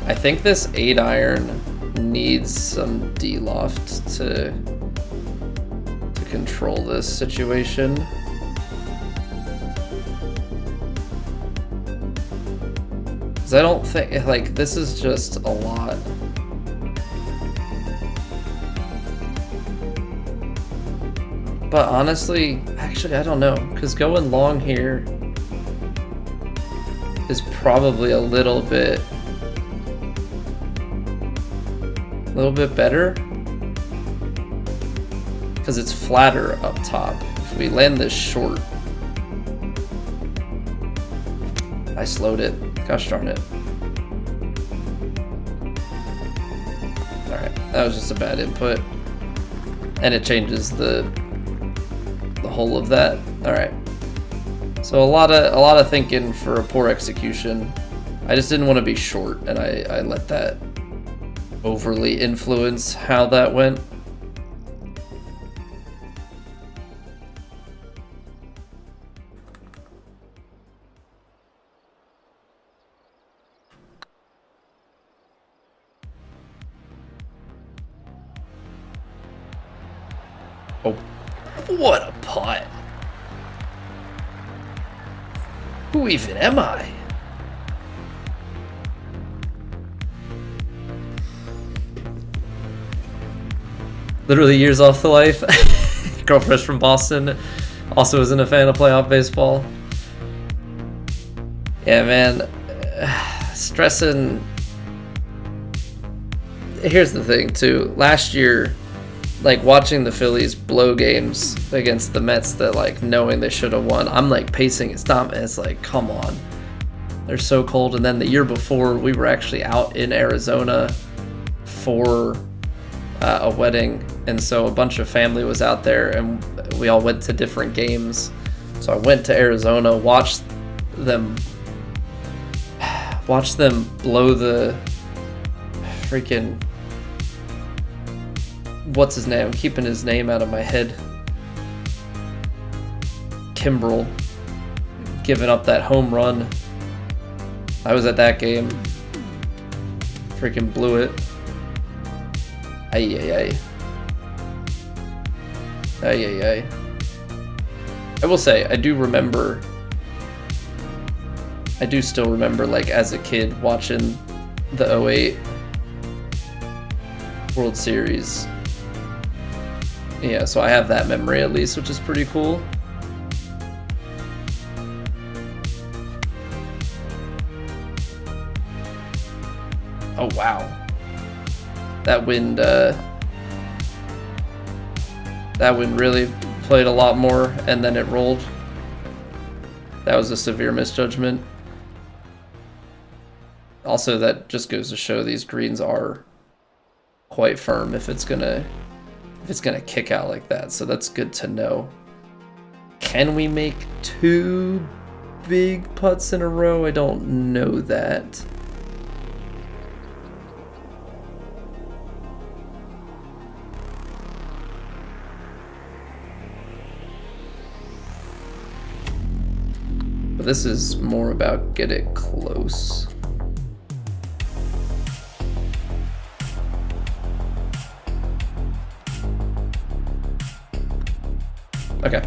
I think this 8-iron needs some D-loft to control this situation. Because I don't think, like, this is just a lot. But honestly, actually, I don't know, because going long here is probably a little bit better, because it's flatter up top. If we land this short, I slowed it. Gosh darn it. Alright, that was just a bad input. And it changes the whole of that. Alright. So a lot of thinking for a poor execution. I just didn't want to be short, and I let that overly influence how that went. Oh, what a putt. Who even am I? Literally years off the life. Girlfriend's from Boston. Also isn't a fan of playoff baseball. Yeah, man. Stressing. Here's the thing, too. Last year, like, watching the Phillies blow games against the Mets that, like, knowing they should have won, I'm, like, pacing his stomach. It's like, come on. They're so cold. And then the year before, we were actually out in Arizona for a wedding, and so a bunch of family was out there, and we all went to different games. So I went to Arizona, watched them blow the freaking, what's his name? I'm keeping his name out of my head. Kimbrel giving up that home run. I was at that game. Freaking blew it. Ay. I will say, I do still remember, like, as a kid watching the 08 World Series. Yeah, so I have that memory at least, which is pretty cool. Oh wow. That wind really played a lot more, and then it rolled. That was a severe misjudgment. Also, that just goes to show these greens are quite firm if it's gonna kick out like that. So that's good to know. Can we make 2 big putts in a row? I don't know that. But this is more about get it close. Okay.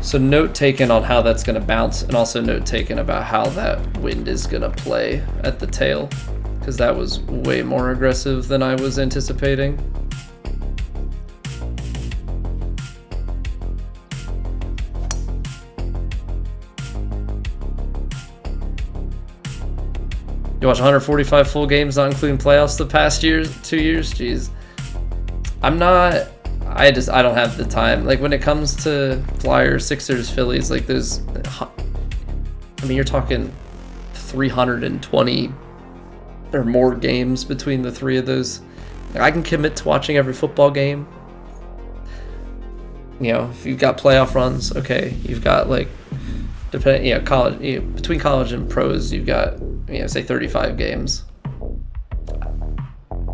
So note taken on how that's going to bounce, and also note taken about how that wind is going to play at the tail, because that was way more aggressive than I was anticipating. You watch 145 full games, not including playoffs, the past 2 years? Jeez. I don't have the time. Like, when it comes to Flyers, Sixers, Phillies, like, there's, I mean, you're talking 320 or more games between the 3 of those. Like, I can commit to watching every football game. You know, if you've got playoff runs, okay. You've got, like, college, between college and pros, you've got, say 35 games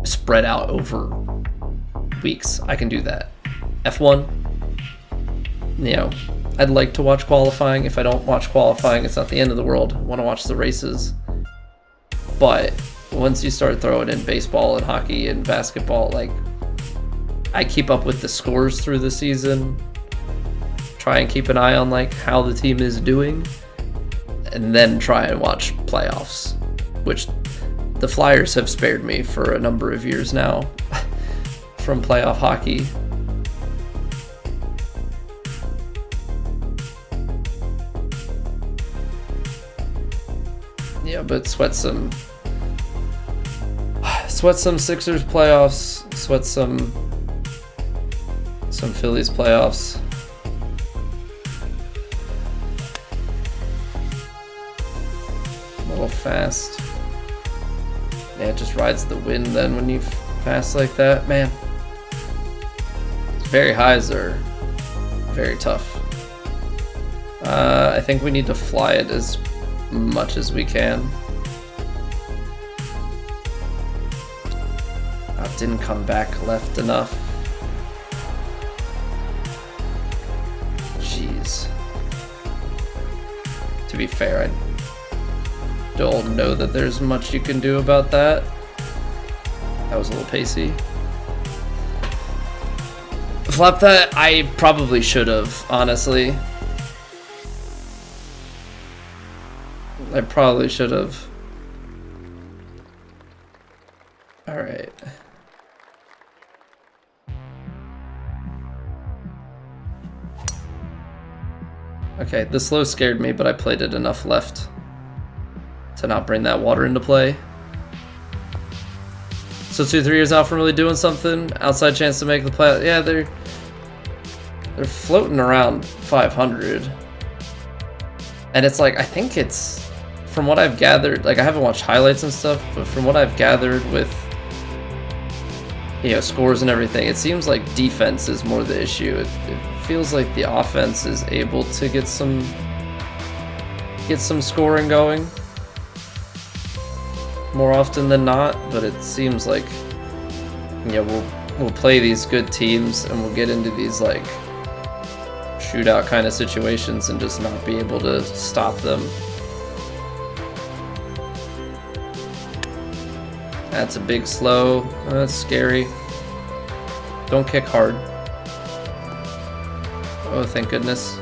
spread out over weeks. I can do that. F1, I'd like to watch qualifying. If I don't watch qualifying, it's not the end of the world. I want to watch the races. But once you start throwing in baseball and hockey and basketball, like, I keep up with the scores through the season, try and keep an eye on, like, how the team is doing, and then try and watch playoffs, which the Flyers have spared me for a number of years now from playoff hockey. Yeah, but sweat some Sixers playoffs, sweat some Phillies playoffs. A little fast. Yeah, it just rides the wind then when you pass like that, man. Very highs are very tough. I think we need to fly it as much as we can. Didn't come back left enough. Jeez. To be fair, I don't know that there's much you can do about that. That was a little pacey. Flop that, I probably should have, honestly. I probably should have. Alright. Okay, the slow scared me, but I played it enough left to not bring that water into play. So 2-3 years out from really doing something. Outside chance to make the play. Yeah, they're floating around 500. And it's like, I think it's, from what I've gathered, like, I haven't watched highlights and stuff, but from what I've gathered with you know, scores and everything, it seems like defense is more the issue. It feels like the offense is able to get some scoring going more often than not, but it seems like, you know, we'll play these good teams and we'll get into these like shootout kind of situations and just not be able to stop them. That's a big slow. That's scary. Don't kick hard. Oh, thank goodness.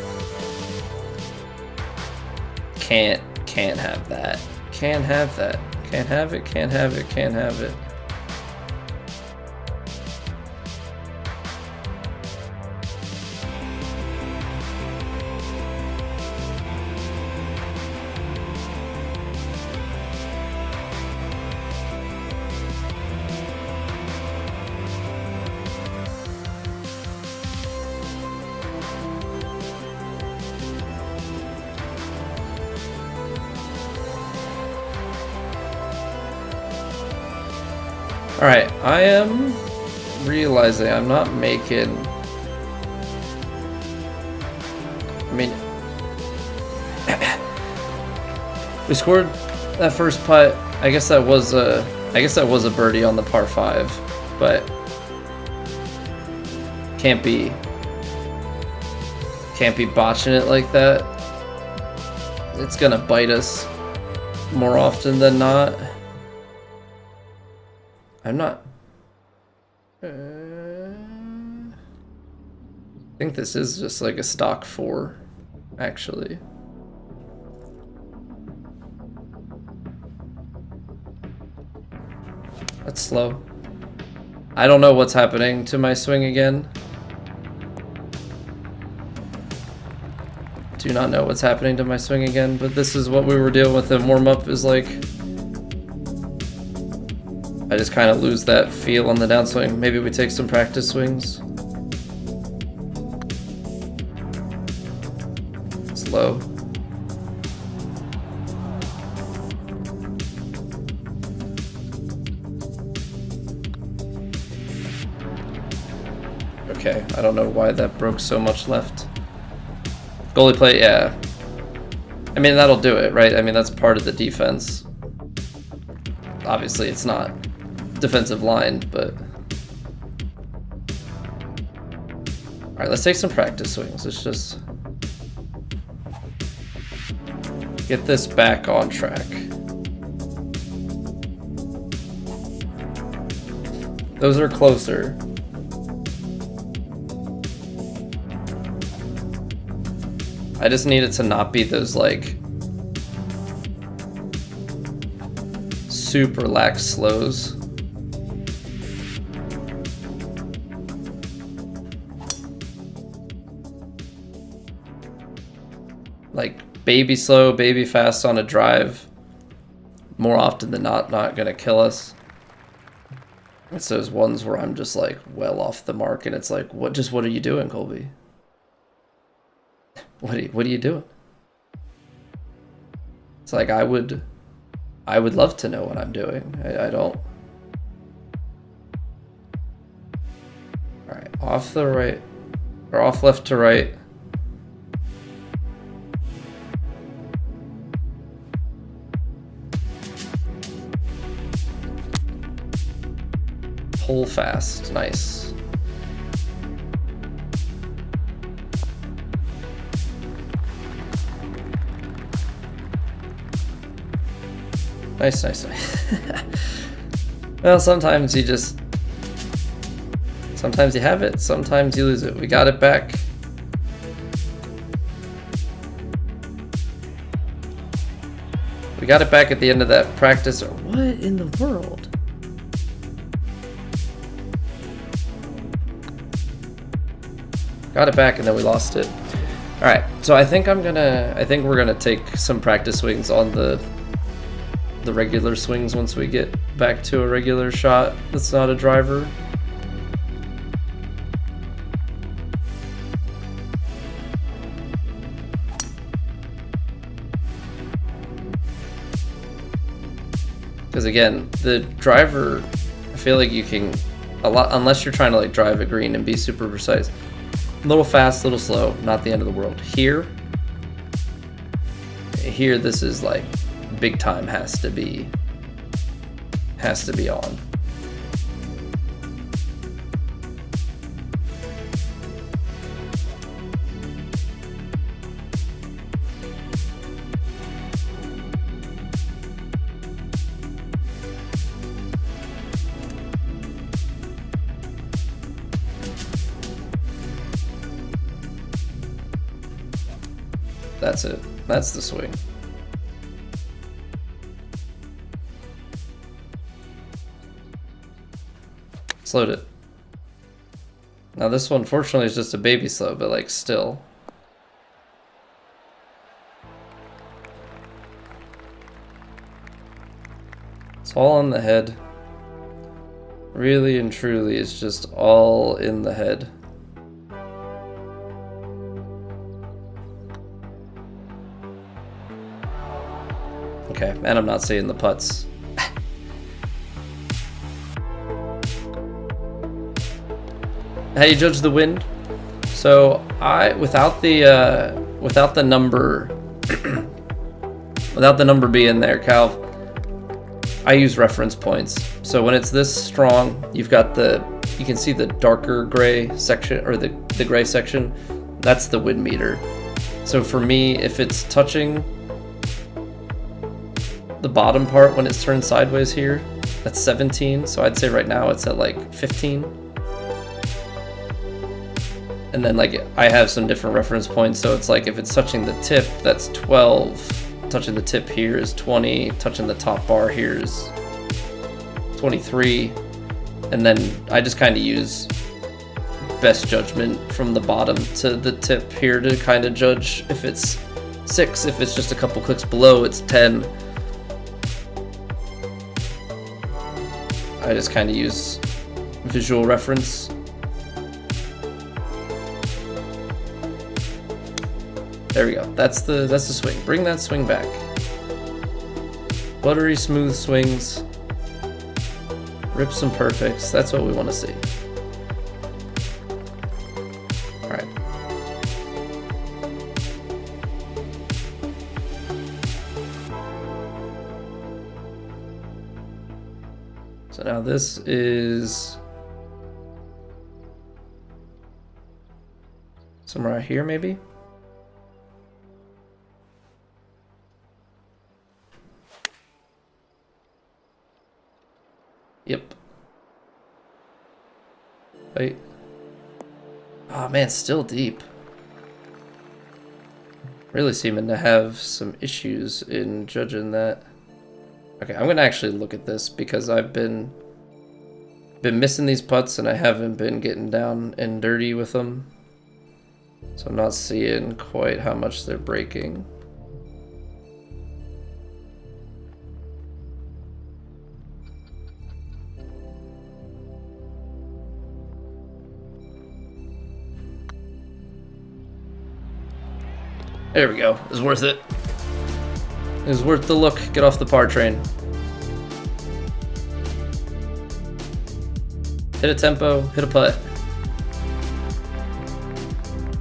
Can't have that. Can't have that. Can't have it, can't have it, can't have it. Alright, I am realizing I'm not making... I mean... we scored that first putt. I guess that was a birdie on the par 5, but can't be botching it like that. It's gonna bite us more often than not. I'm not... I think this is just like a stock 4, actually. That's slow. I don't know what's happening to my swing again. Do not know what's happening to my swing again, but this is what we were dealing with in warm-up, is like... I just kind of lose that feel on the downswing. Maybe we take some practice swings. Slow. Okay, I don't know why that broke so much left. Goalie play, yeah. I mean, that'll do it, right? I mean, that's part of the defense. Obviously, it's not defensive line, but... Alright, let's take some practice swings. Let's just get this back on track. Those are closer. I just need it to not be those, like, super lax slows. Like, baby slow, baby fast on a drive, more often than not gonna kill us. It's those ones where I'm just like well off the mark, and it's like, what are you doing, Colby? What are you doing? It's like, I would love to know what I'm doing. I don't. All right, off the right, or off left to right. Pull fast, nice. Nice, nice, nice. Well, sometimes you have it, sometimes you lose it. We got it back. We got it back at the end of that practice. What in the world? Got it back and then we lost it. All right, so I think we're gonna take some practice swings on the regular swings once we get back to a regular shot that's not a driver. Because again, the driver, I feel like you can a lot, unless you're trying to like drive a green and be super precise. A little fast, a little slow, not the end of the world. Here, this is like big time has to be on. That's it. That's the swing. Slowed it. Now this one, fortunately, is just a baby slow, but like still. It's all on the head. Really and truly, it's just all in the head. Okay, and I'm not seeing the putts. How you judge the wind? So without the number being there, Calv, I use reference points. So when it's this strong, you can see the darker gray section, or the gray section. That's the wind meter. So for me, if it's touching the bottom part when it's turned sideways here, that's 17. So I'd say right now it's at like 15. And then like I have some different reference points, so it's like if it's touching the tip, that's 12. Touching the tip here is 20. Touching the top bar here is 23. And then I just kind of use best judgment from the bottom to the tip here to kind of judge if it's 6. If it's just a couple clicks below, it's 10. I just kind of use visual reference. There we go. That's the swing. Bring that swing back. Buttery smooth swings. Rips and perfects. That's what we want to see. All right. So now this is somewhere out here, maybe? Yep. Wait. Oh man, still deep. Really seeming to have some issues in judging that. Okay, I'm gonna actually look at this because I've been missing these putts and I haven't been getting down and dirty with them. So I'm not seeing quite how much they're breaking. There we go. It was worth it. It was worth the look. Get off the par train. Hit a tempo, hit a putt.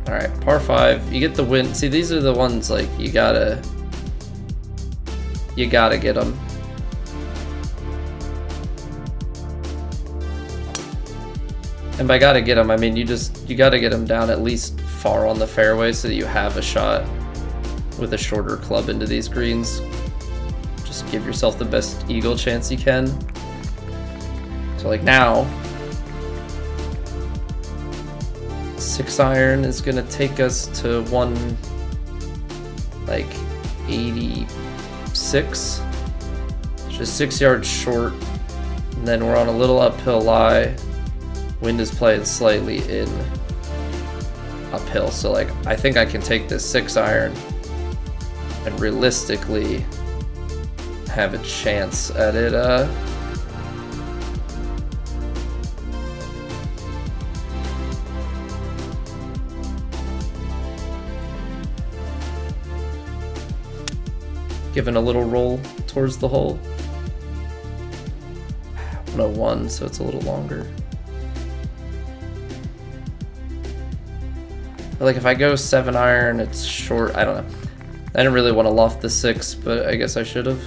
Alright, par 5. You get the win. See, these are the ones like you gotta get them. And by gotta get them, I mean you gotta get them down at least far on the fairway so that you have a shot with a shorter club into these greens. Just give yourself the best eagle chance you can. So like now, 6 iron is gonna take us to 186, just 6 yards short, and then we're on a little uphill lie. Wind is playing slightly in uphill, so like I think I can take this 6 iron and realistically have a chance at it giving a little roll towards the hole. 101, so it's a little longer. But like if I go 7 iron, it's short. I don't know. I didn't really want to loft the 6, but I guess I should have.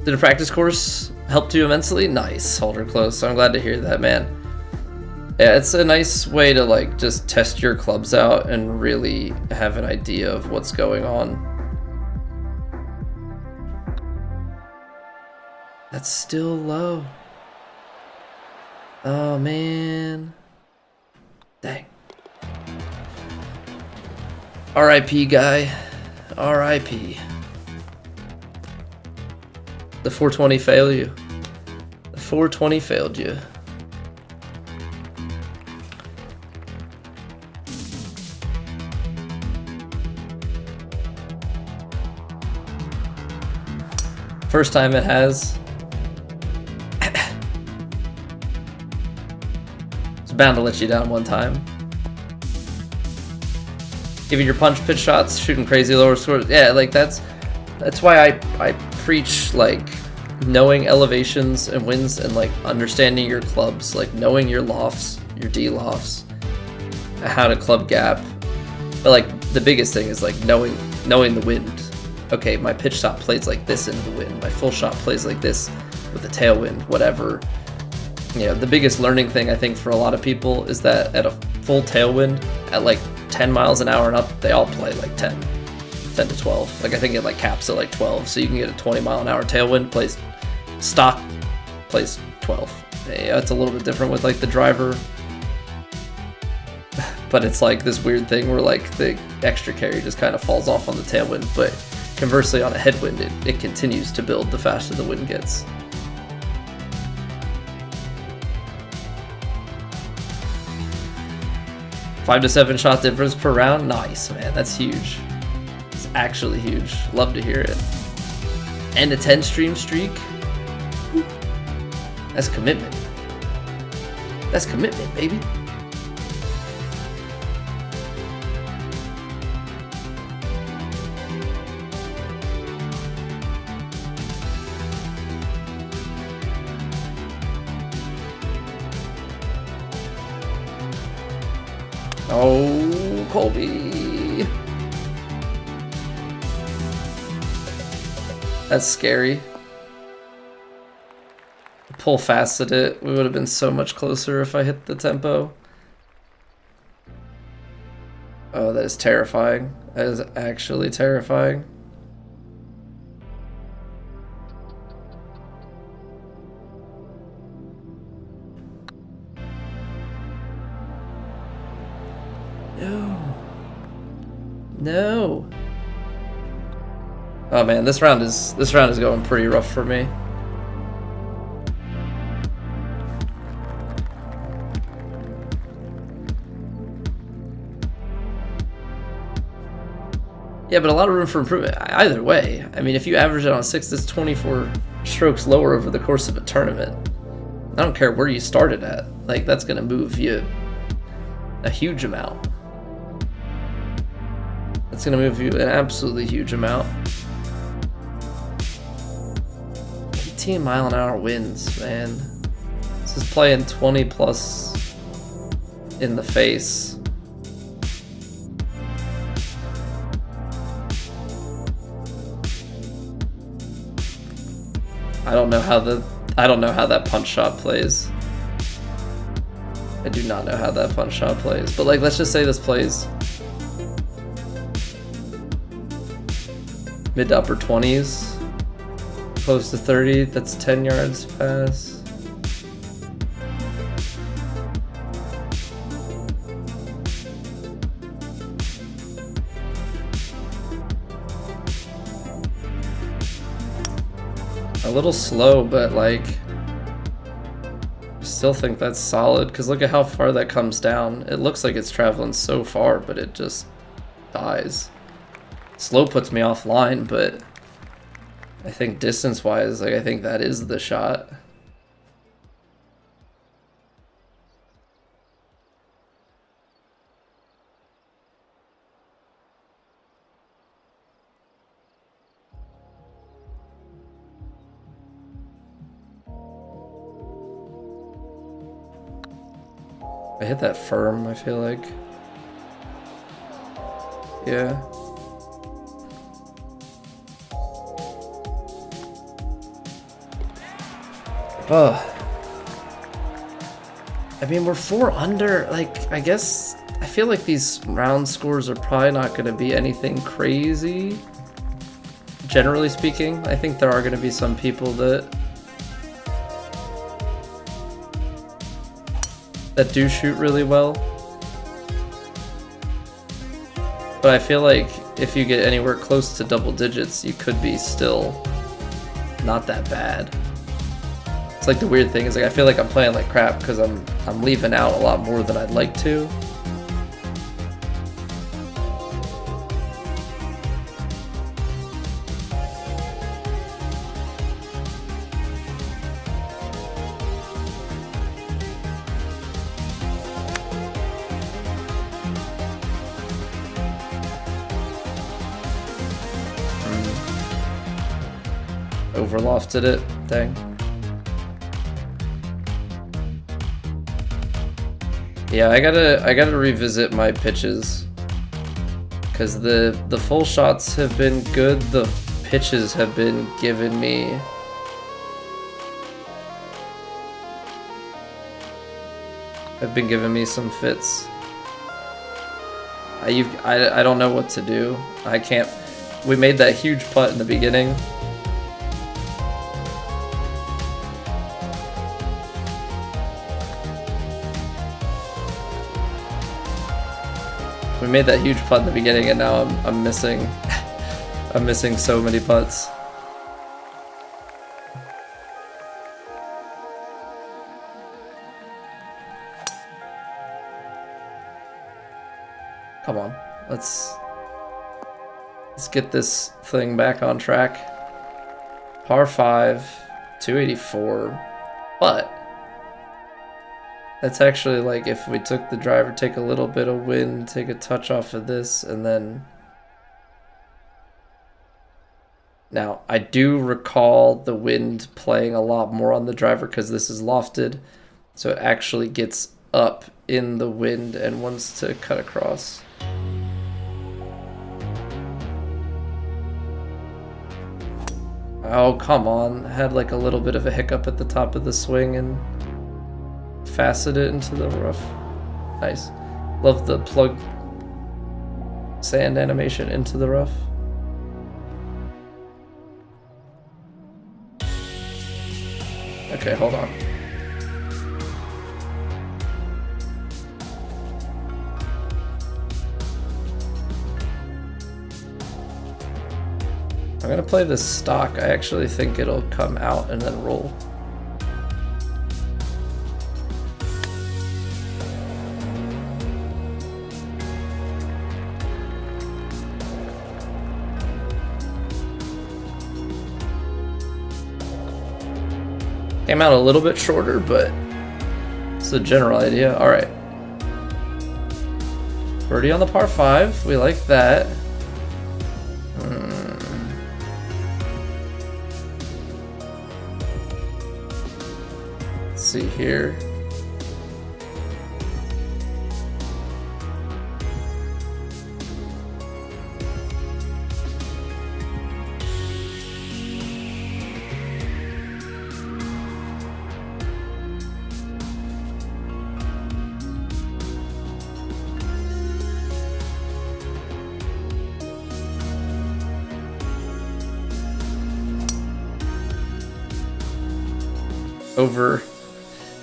Did a practice course help you immensely? Nice, hold her close. I'm glad to hear that, man. Yeah, it's a nice way to like just test your clubs out and really have an idea of what's going on. That's still low. Oh man. Dang. RIP guy. RIP. The 420 failed you. The 420 failed you. First time it has. It's bound to let you down one time. Giving your punch pitch shots, shooting crazy lower scores. Yeah, like that's why I preach like knowing elevations and winds and like understanding your clubs, like knowing your lofts, your D lofts, how to club gap. But like the biggest thing is like knowing the wind. Okay, my pitch shot plays like this into the wind. My full shot plays like this with the tailwind, whatever. You know, the biggest learning thing I think for a lot of people is that at a full tailwind at like 10 miles an hour and up, they all play like 10 to 12. Like I think it like caps at like 12, so you can get a 20 mile an hour tailwind, plays stock, plays 12. Yeah, it's a little bit different with like the driver, but it's like this weird thing where like the extra carry just kind of falls off on the tailwind, but conversely on a headwind, it continues to build the faster the wind gets. Five to 7 shot difference per round. Nice, man. That's huge. It's actually huge. Love to hear it. And a 10 stream streak. That's commitment. That's commitment, baby. Oh, Colby. That's scary. Pull fast at it. We would have been so much closer if I hit the tempo. Oh, that is terrifying. That is actually terrifying. No. Oh man, this round is going pretty rough for me. Yeah, but a lot of room for improvement either way. I mean, if you average it on 6, that's 24 strokes lower over the course of a tournament. I don't care where you started at. Like, that's going to move you a huge amount. It's going to move you an absolutely huge amount. 18 mile an hour winds, man. This is playing 20 plus in the face. I don't know how that punch shot plays. I do not know how that punch shot plays. But like, let's just say this plays mid to upper 20s, close to 30. That's 10 yards pass. A little slow, but like, I still think that's solid, because look at how far that comes down. It looks like it's traveling so far, but it just dies. Slow puts me offline, but I think distance-wise, like, I think that is the shot. I hit that firm, I feel like. Yeah. Oh. I mean, we're 4 under. Like, I guess I feel like these round scores are probably not going to be anything crazy. Generally speaking, I think there are going to be some people that do shoot really well. But I feel like if you get anywhere close to double digits, you could be still not that bad. It's like the weird thing is, like, I feel like I'm playing like crap because I'm leaving out a lot more than I'd like to. Overlofted it, dang. Yeah, I gotta revisit my pitches, because the full shots have been good. The pitches have been giving me some fits. I don't know what to do. I can't. We made that huge putt in the beginning. We made that huge putt in the beginning, and now I'm missing I'm missing so many putts. Come on, let's get this thing back on track. Par 5, 284, but that's actually, like, if we took the driver, take a little bit of wind, take a touch off of this, and then... Now, I do recall the wind playing a lot more on the driver because this is lofted, so it actually gets up in the wind and wants to cut across. Oh, come on. Had like a little bit of a hiccup at the top of the swing and facet it into the rough. Nice. Love the plug sand animation into the rough. Okay, hold on. I'm gonna play this stock. I actually think it'll come out and then roll. Came out a little bit shorter, but it's the general idea. All right. Birdie on the par 5. We like that. Let's see here. Over,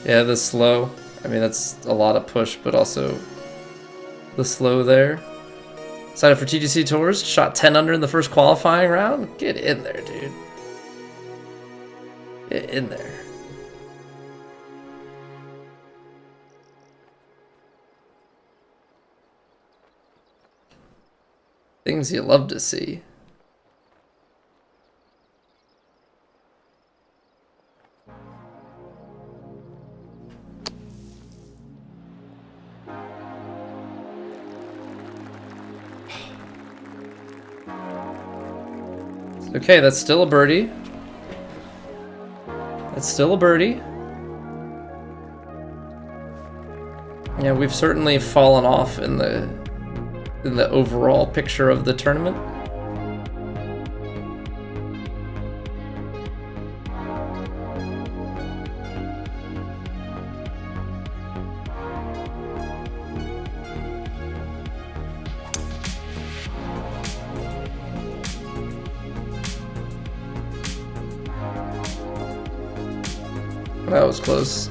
yeah, the slow. I mean, that's a lot of push, but also the slow there. Signed up for TGC Tours, shot 10 under in the first qualifying round. Get in there, dude. Get in there. Things you love to see. Okay, that's still a birdie. That's still a birdie. Yeah, we've certainly fallen off in the overall picture of the tournament. That was close.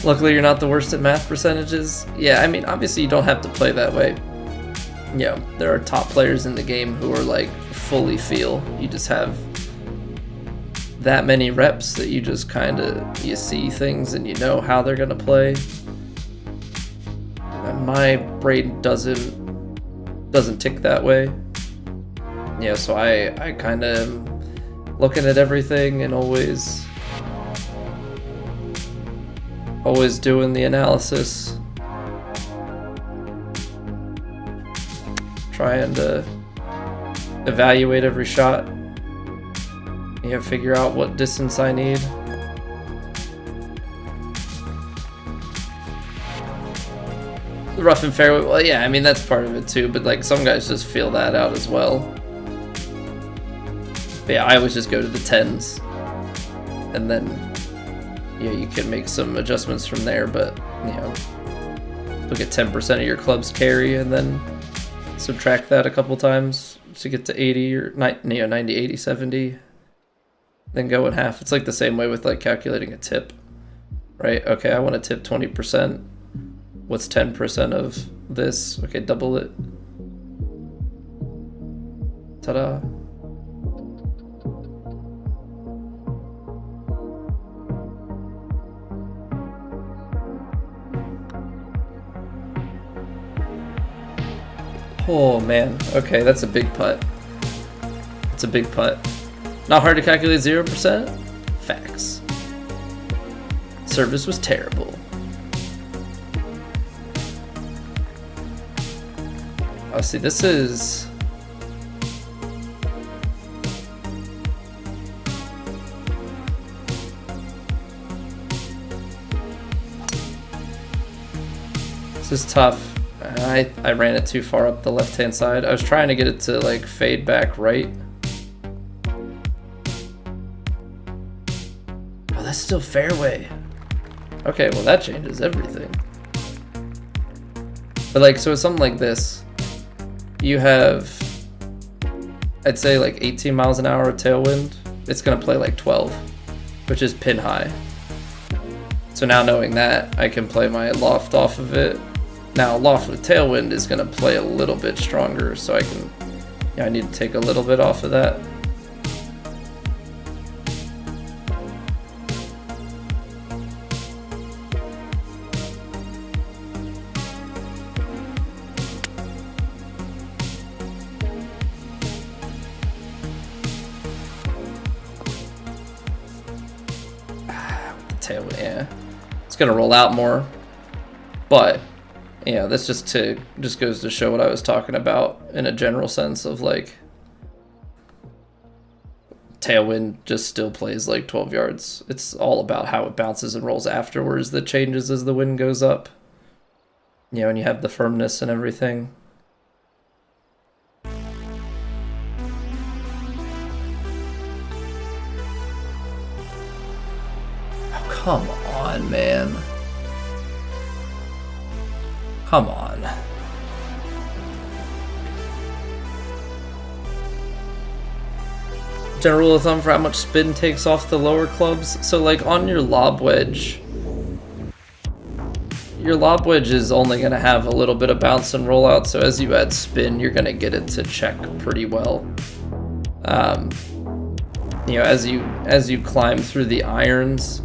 Luckily, you're not the worst at math percentages. Yeah, I mean, obviously you don't have to play that way. You know, there are top players in the game who are like fully feel. You just have that many reps that you just kind of, you see things and you know how they're gonna play. And my brain doesn't tick that way. Yeah, so I kind of am looking at everything and always doing the analysis, trying to evaluate every shot. You know, figure out what distance I need. The rough and fairway, well, yeah, I mean, that's part of it too, but like some guys just feel that out as well. But yeah, I always just go to the 10s, and then you can make some adjustments from there, but you know, look at 10% of your club's carry and then subtract that a couple times to get to 80 or 90, 80, 70, then go in half. It's like the same way with like calculating a tip, right? Okay, I want to tip 20%. What's 10% of this? Okay, double it. Ta-da. Oh man, okay, that's a big putt. It's a big putt. Not hard to calculate 0%? Facts. Service was terrible. Oh, see, this is... This is tough. I ran it too far up the left-hand side. I was trying to get it to like fade back right. Oh, that's still fairway. Okay, well that changes everything. But like, so it's something like this. You have, I'd say like 18 miles an hour of tailwind. It's gonna play like 12, which is pin high. So now knowing that, I can play my loft off of it. Now, loft with tailwind is going to play a little bit stronger, so I need to take a little bit off of that. With the tailwind, yeah. It's going to roll out more, but yeah, this just goes to show what I was talking about in a general sense of like tailwind just still plays like 12 yards. It's all about how it bounces and rolls afterwards that changes as the wind goes up. You know, and you have the firmness and everything. Oh, come on, man. Come on. General rule of thumb for how much spin takes off the lower clubs. So like on your lob wedge is only going to have a little bit of bounce and rollout. So as you add spin, you're going to get it to check pretty well. You know, as you climb through the irons,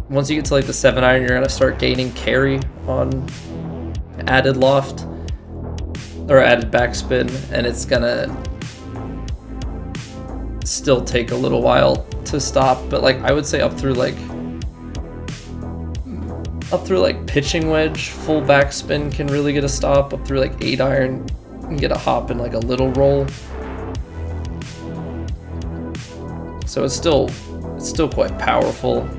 once you get to like the 7-iron, you're going to start gaining carry on added loft or added backspin, and it's gonna still take a little while to stop, but like I would say up through like pitching wedge, full backspin can really get a stop. Up through like 8-iron, you can get a hop and like a little roll. So it's still quite powerful.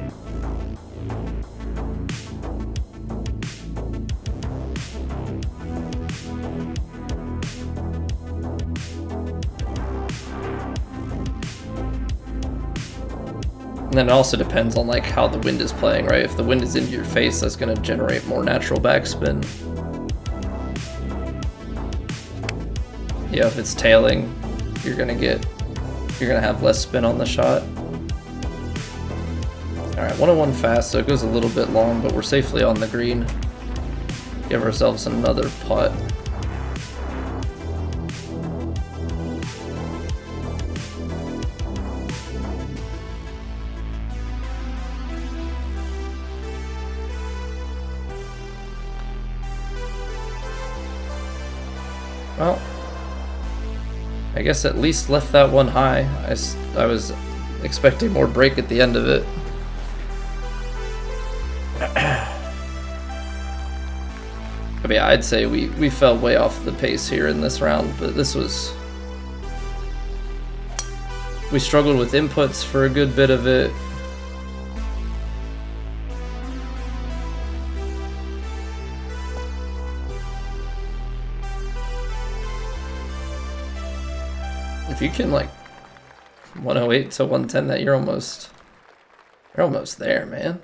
And then it also depends on like how the wind is playing, right? If the wind is into your face, that's going to generate more natural backspin. Yeah, if it's tailing, you're gonna have less spin on the shot. All right, 101 fast, so it goes a little bit long, but we're safely on the green. Give ourselves another putt. Well, I guess at least left that one high. I was expecting more break at the end of it. I mean, I'd say we fell way off the pace here in this round, but we struggled with inputs for a good bit of it. If you can like 108 to 110, that you're almost there, man.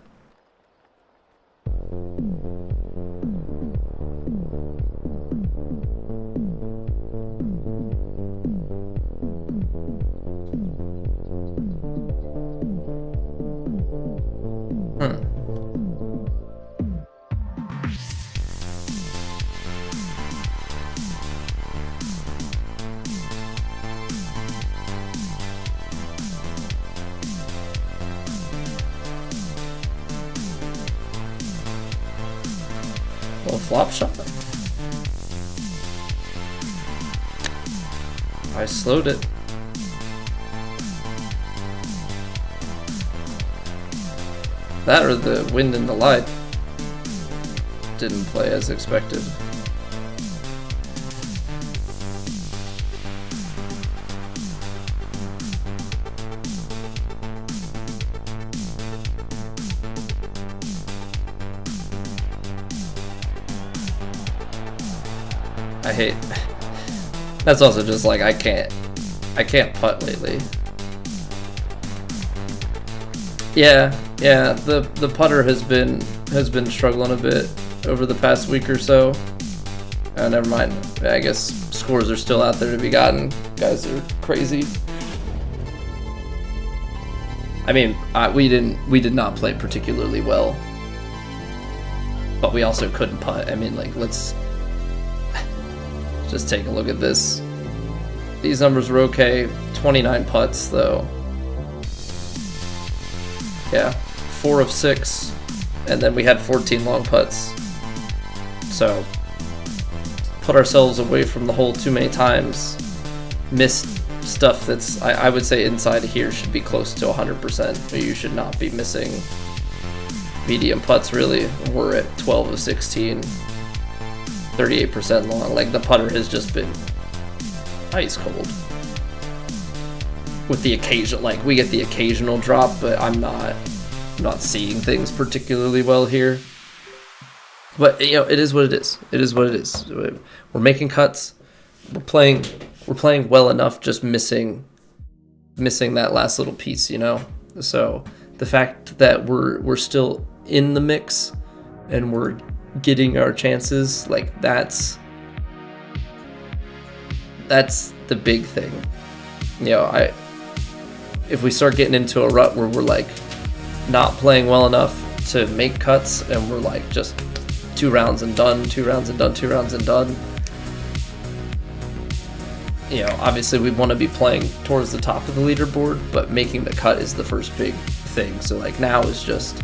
Little flop shot. I slowed it. That or the wind in the light didn't play as expected. I hate. That's also just like I can't putt lately. Yeah, the putter has been struggling a bit over the past week or so. Never mind. I guess scores are still out there to be gotten. Guys are crazy. I mean, we did not play particularly well, but we also couldn't putt. I mean, like, let's just take a look at this. These numbers were okay. 29 putts though. Yeah, 4 of 6, and then we had 14 long putts. So put ourselves away from the hole too many times. Missed stuff that's I would say inside of here should be close to 100%. You should not be missing medium putts. Really, we're at 12 of 16. 38% long. Like, the putter has just been ice cold. With the occasional, like, we get the occasional drop, but I'm not seeing things particularly well here. But you know, it is what it is. It is what it is. We're making cuts. We're playing well enough, just missing that last little piece, you know. So the fact that we're still in the mix and we're getting our chances, like, that's the big thing. You know, if we start getting into a rut where we're like not playing well enough to make cuts and we're like just 2 rounds and done, 2 rounds and done, 2 rounds and done, you know, obviously we want to be playing towards the top of the leaderboard, but making the cut is the first big thing. So like now is just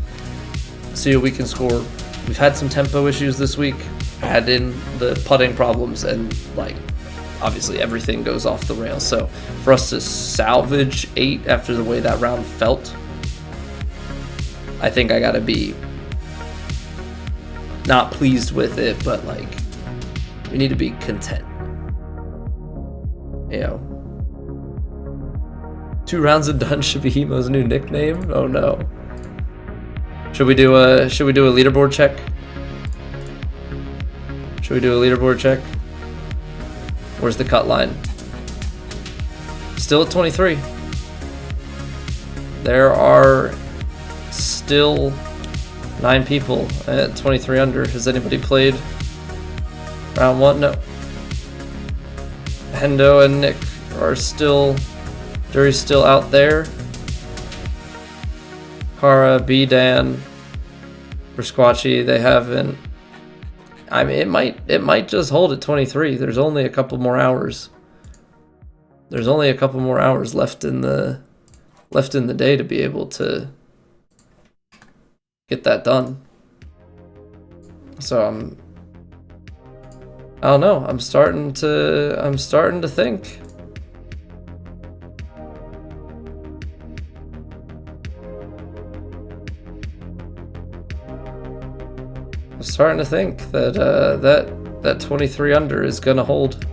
see what we can score. We've had some tempo issues this week, add in the putting problems, and like obviously everything goes off the rails. So for us to salvage 8 after the way that round felt, I think I gotta be not pleased with it, but like we need to be content. You know, 2 rounds and done should be Hemo's new nickname. Oh no. Should we do a leaderboard check? Should we do a leaderboard check? Where's the cut line? Still at 23. there are still 9 people at 23 under. Has anybody played round 1? No. Hendo and Nick are still, jury's still out there. Kara, B-Dan, Brisquatchy, they haven't. I mean, it might just hold at 23. There's only a couple more hours. There's only a couple more hours left in the day to be able to get that done. So I don't know. I'm starting to think. I'm starting to think that that 23 under is gonna hold.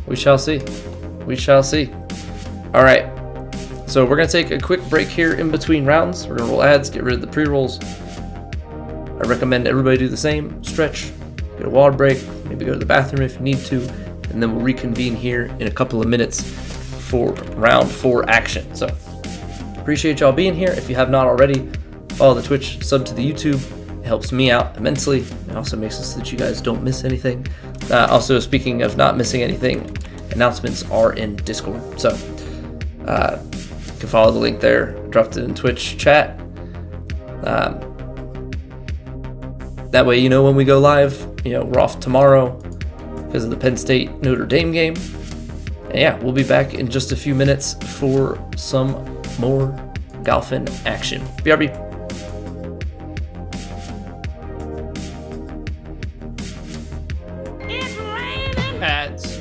We shall see. We shall see. All right. So we're gonna take a quick break here in between rounds. We're gonna roll ads, get rid of the pre-rolls. I recommend everybody do the same. Stretch, get a water break, maybe go to the bathroom if you need to, and then we'll reconvene here in a couple of minutes for round 4 action. So appreciate y'all being here. If you have not already, follow the Twitch, sub to the YouTube. It helps me out immensely. It also makes it so that you guys don't miss anything. Also, speaking of not missing anything, announcements are in Discord. So you can follow the link there. I dropped it in Twitch chat. That way you know when we go live. You know, we're off tomorrow because of the Penn State Notre Dame game. And yeah, we'll be back in just a few minutes for some more Golfin action. BRB. Ads.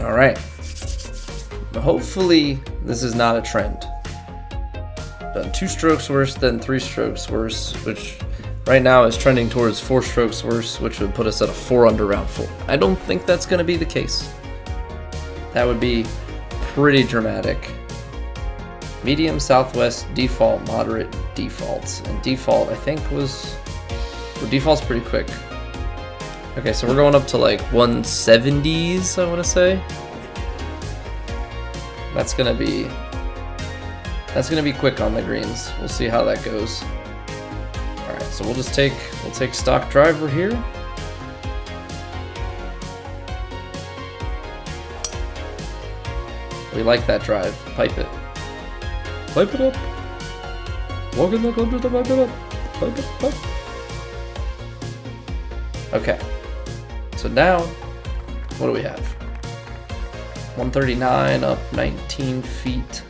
All right. Hopefully This is not a trend. Done 2 strokes worse, then 3 strokes worse, which right now is trending towards 4 strokes worse, which would put us at a 4 under round 4. I don't think that's going to be the case. That would be pretty dramatic. Medium, southwest, default, moderate, defaults. And default, I think, was... Well, default's pretty quick. Okay, so we're going up to like 170s, I want to say. That's gonna be quick on the greens. We'll see how that goes. All right, so we'll take stock driver here. We like that drive. Pipe it. Pipe it up. Walk in the country to pipe it up. Pipe it up. Okay. So now, what do we have? 139 up 19 feet.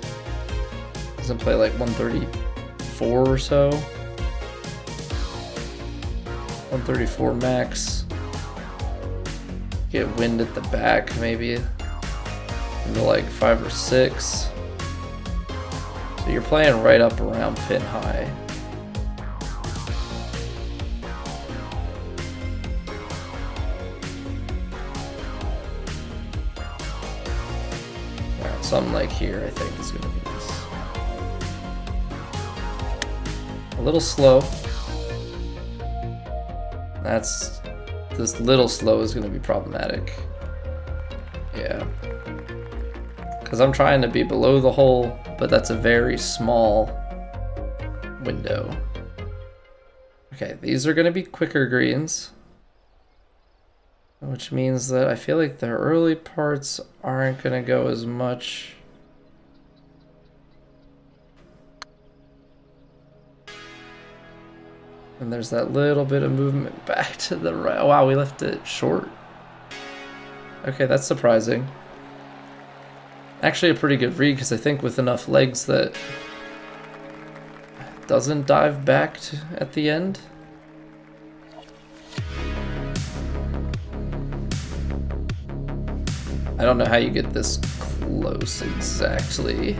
Doesn't play like 134 or so. 134 max. Get wind at the back maybe. Into like 5 or 6. So you're playing right up around pin high. Something like here, I think, is going to be nice. A little slow. This little slow is going to be problematic. Yeah. Because I'm trying to be below the hole, but that's a very small window. Okay, these are going to be quicker greens. Which means that I feel like the early parts aren't going to go as much. And there's that little bit of movement back to the right. Oh, wow, we left it short. Okay, that's surprising. Actually a pretty good read, because I think with enough legs that doesn't dive back at the end. I don't know how you get this close exactly.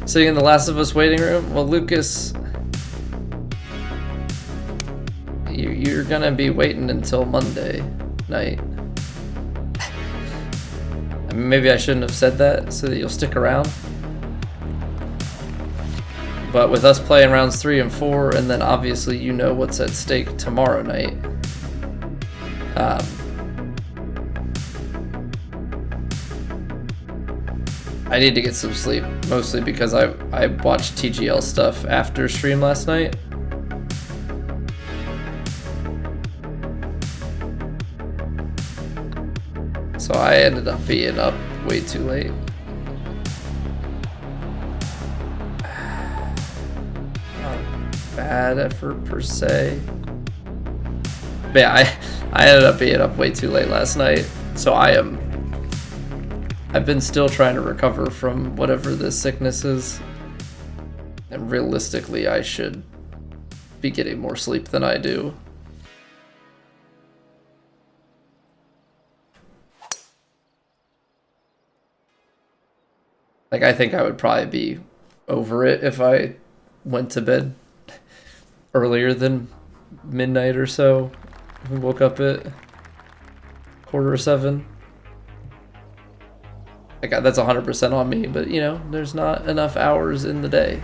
Sitting in the Last of Us waiting room? Well, Lucas, you're gonna be waiting until Monday night. I mean, maybe I shouldn't have said that so that you'll stick around. But with us playing rounds 3 and 4, and then obviously you know what's at stake tomorrow night. I need to get some sleep, mostly because I watched TGL stuff after stream last night. So I ended up being up way too late. Not bad effort per se. But yeah, I ended up being up way too late last night. So I've been still trying to recover from whatever this sickness is. And realistically, I should be getting more sleep than I do. Like, I think I would probably be over it if I went to bed earlier than midnight or so. We woke up at 6:45. Like, that's 100% on me, but you know, there's not enough hours in the day,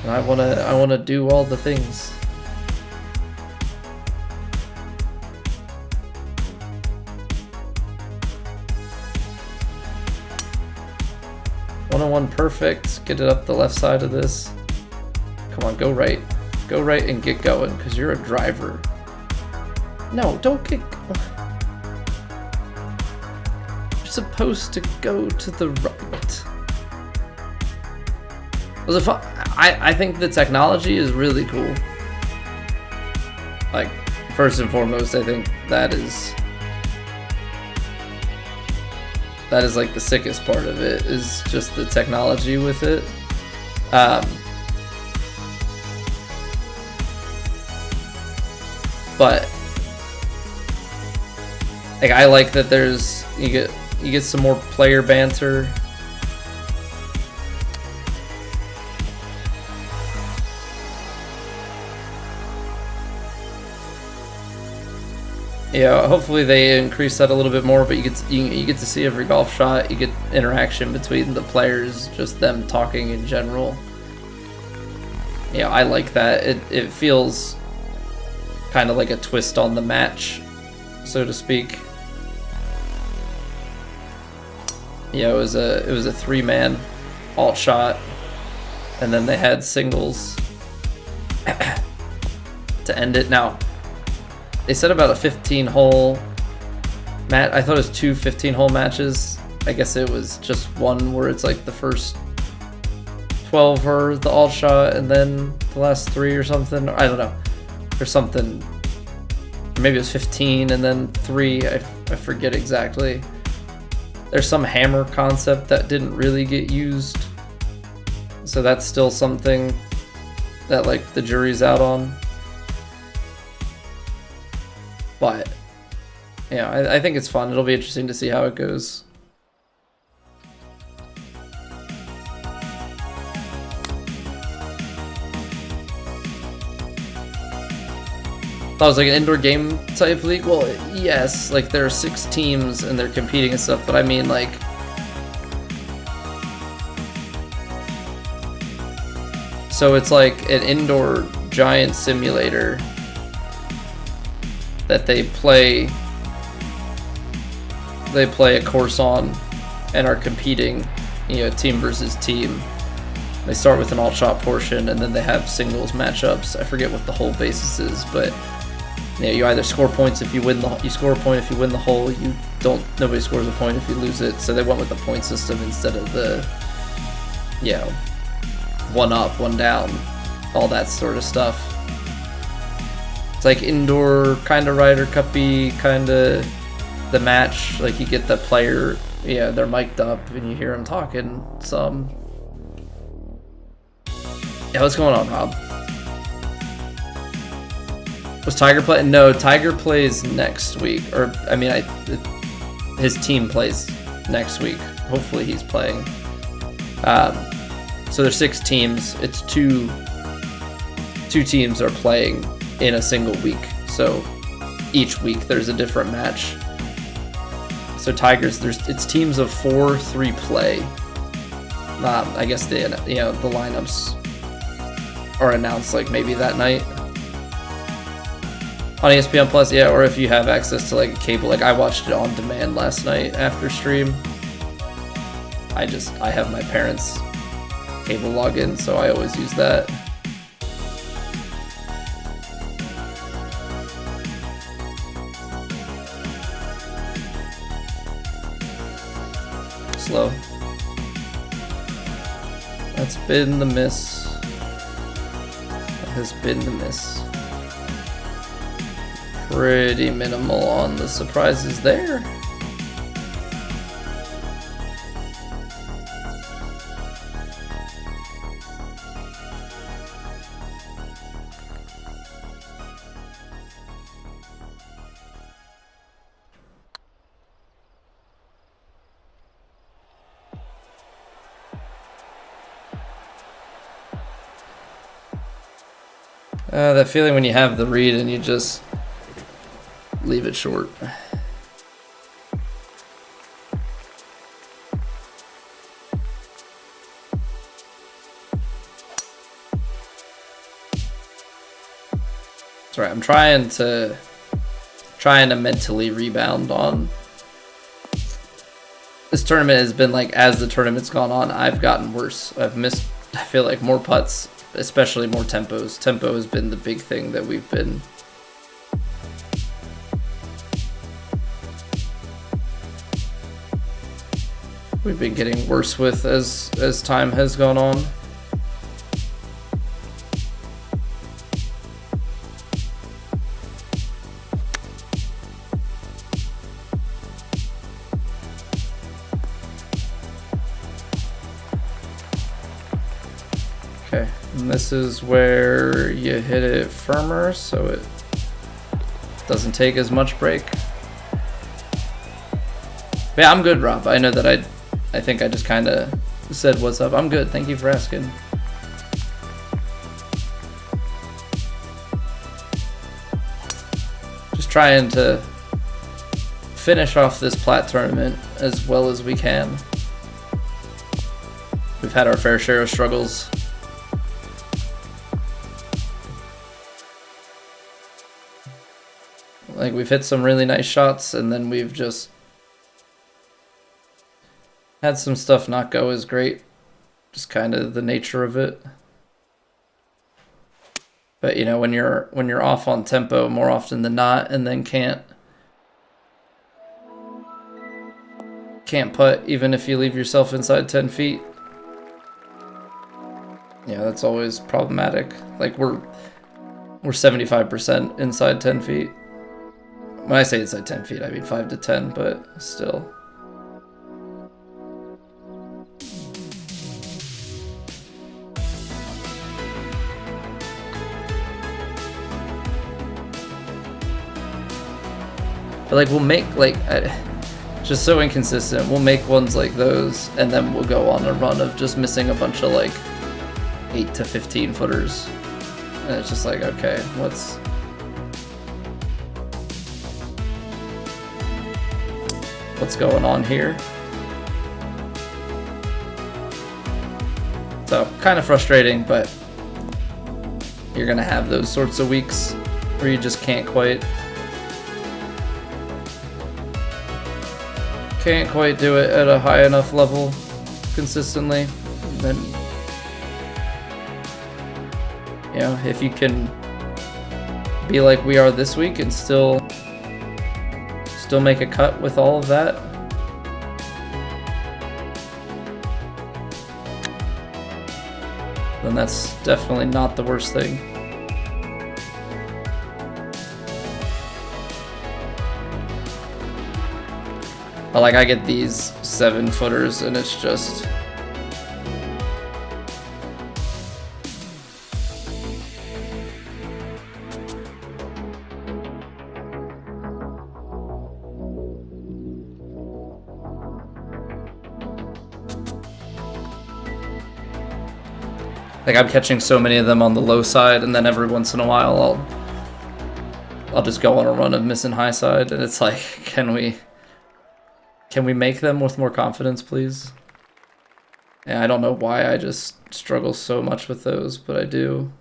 and I wanna do all the things. One-on-one perfect. Get it up the left side of this. Come on, go right and get going, because you're a driver. No, don't get. Supposed to go to the right. Was it fun? I think the technology is really cool. Like, first and foremost, I think that is like the sickest part of it, is just the technology with it. But like, I like that you get some more player banter. Yeah, hopefully they increase that a little bit more, but you get to see every golf shot. You get interaction between the players, just them talking in general. Yeah, I like that. It feels kind of like a twist on the match, so to speak. Yeah, it was a 3-man alt shot, and then they had singles to end it. Now, they said about a 15-hole match. I thought it was 2 15-hole matches. I guess it was just one where it's like the first 12 are the alt shot and then the last 3 or something. I don't know. Or something. Maybe it was 15 and then 3. I forget exactly. There's some hammer concept that didn't really get used. So that's still something that like the jury's out on. But yeah, I think it's fun. It'll be interesting to see how it goes. That was like an indoor game type league. Well, yes, like there are 6 teams and they're competing and stuff, but I mean like so it's like an indoor giant simulator that they play a course on and are competing, you know, team versus team. They start with an alt shot portion and then they have singles matchups. I forget what the whole basis is, but yeah, you either score points if you win you score a point if you win the hole. You don't. Nobody scores a point if you lose it. So they went with the point system instead of the, you know, 1 up, 1 down, all that sort of stuff. It's like indoor kind of Ryder Cup-y kind of the match. Like you get the player, yeah, they're mic'd up and you hear them talking some. Yeah, what's going on, Rob? Was Tiger playing? No, Tiger plays next week. Or, I mean, his team plays next week. Hopefully he's playing. So there's 6 teams. It's two teams are playing in a single week. So each week there's a different match. So Tigers, it's teams of 4, 3 play. I guess the lineups are announced like maybe that night. On ESPN Plus, yeah, or if you have access to like a cable, like I watched it on demand last night after stream. I have my parents' cable login, so I always use that. Slow. That's been the miss. That has been the miss. Pretty minimal on the surprises there. That feeling when you have the read and you just leave it short. That's right. I'm trying to mentally rebound on this tournament. Has been like, as the tournament's gone on, I've gotten worse. I've missed, I feel like, more putts, especially more tempos. Tempo has been the big thing that we've been getting worse with as time has gone on. Okay, and this is where you hit it firmer so it doesn't take as much break. Yeah, I'm good, Rob. I know that I think I just kind of said what's up. I'm good. Thank you for asking. Just trying to finish off this Plat tournament as well as we can. We've had our fair share of struggles. Like, we've hit some really nice shots, and then we've just had some stuff not go as great. Just kind of the nature of it. But you know, when you're off on tempo more often than not, and then can't putt even if you leave yourself inside 10 feet. Yeah, that's always problematic. Like, we're 75% inside 10 feet. When I say inside 10 feet, I mean 5 to 10, but still. But like, we'll make, like, just so inconsistent, we'll make ones like those, and then we'll go on a run of just missing a bunch of like 8 to 15 footers. And it's just like, okay, what's going on here? So kind of frustrating, but you're gonna have those sorts of weeks where you just can't quite do it at a high enough level consistently. And then, you know, if you can be like we are this week and still make a cut with all of that, then that's definitely not the worst thing. But like, I get these 7 footers and it's just like, I'm catching so many of them on the low side, and then every once in a while I'll just go on a run of missing high side, and it's like, can we make them with more confidence, please? Yeah, I don't know why I just struggle so much with those, but I do.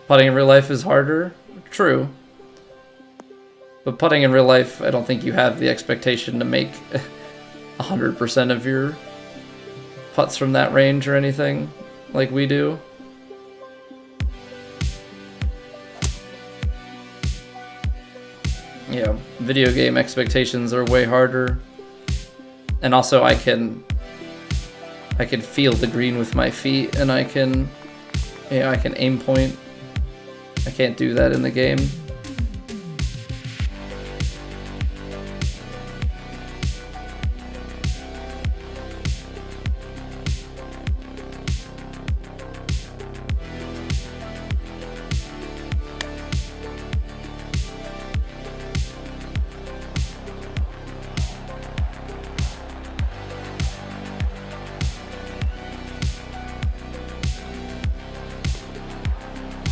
Putting in real life is harder. True. But putting in real life, I don't think you have the expectation to make 100% of your putts from that range or anything like we do. Yeah, video game expectations are way harder. And also I can feel the green with my feet, and I can aim point. I can't do that in the game.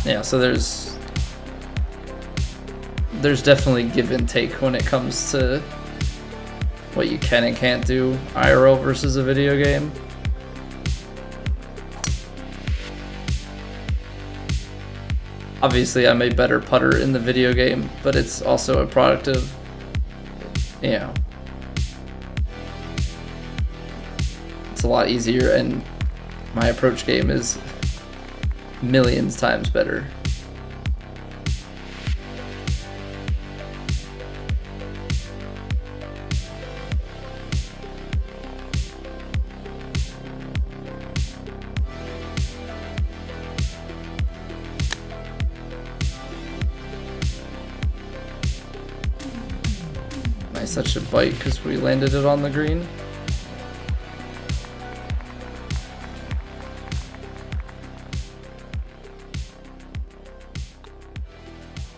Yeah, so there's definitely give and take when it comes to what you can and can't do IRL versus a video game. Obviously, I'm a better putter in the video game, but it's also a product of, you know, it's a lot easier, and my approach game is millions times better. Nice, that should bite because we landed it on the green.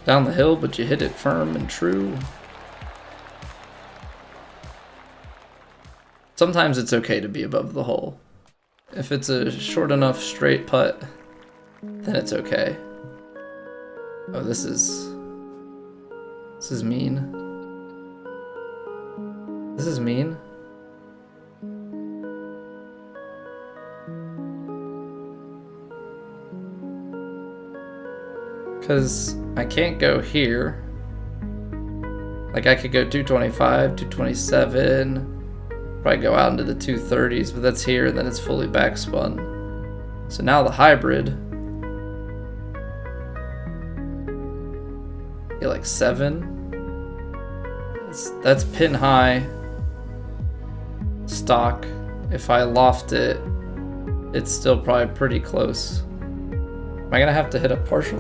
Down the hill, but you hit it firm and true. Sometimes it's okay to be above the hole. If it's a short enough straight putt, then it's okay. Oh, this is mean. This is mean. Because I can't go here. Like, I could go 225, 227, probably go out into the 230s, but that's here, and then it's fully backspun. So now the hybrid, yeah, like 7. That's pin high stock. If I loft it, it's still probably pretty close. Am I gonna have to hit a partial?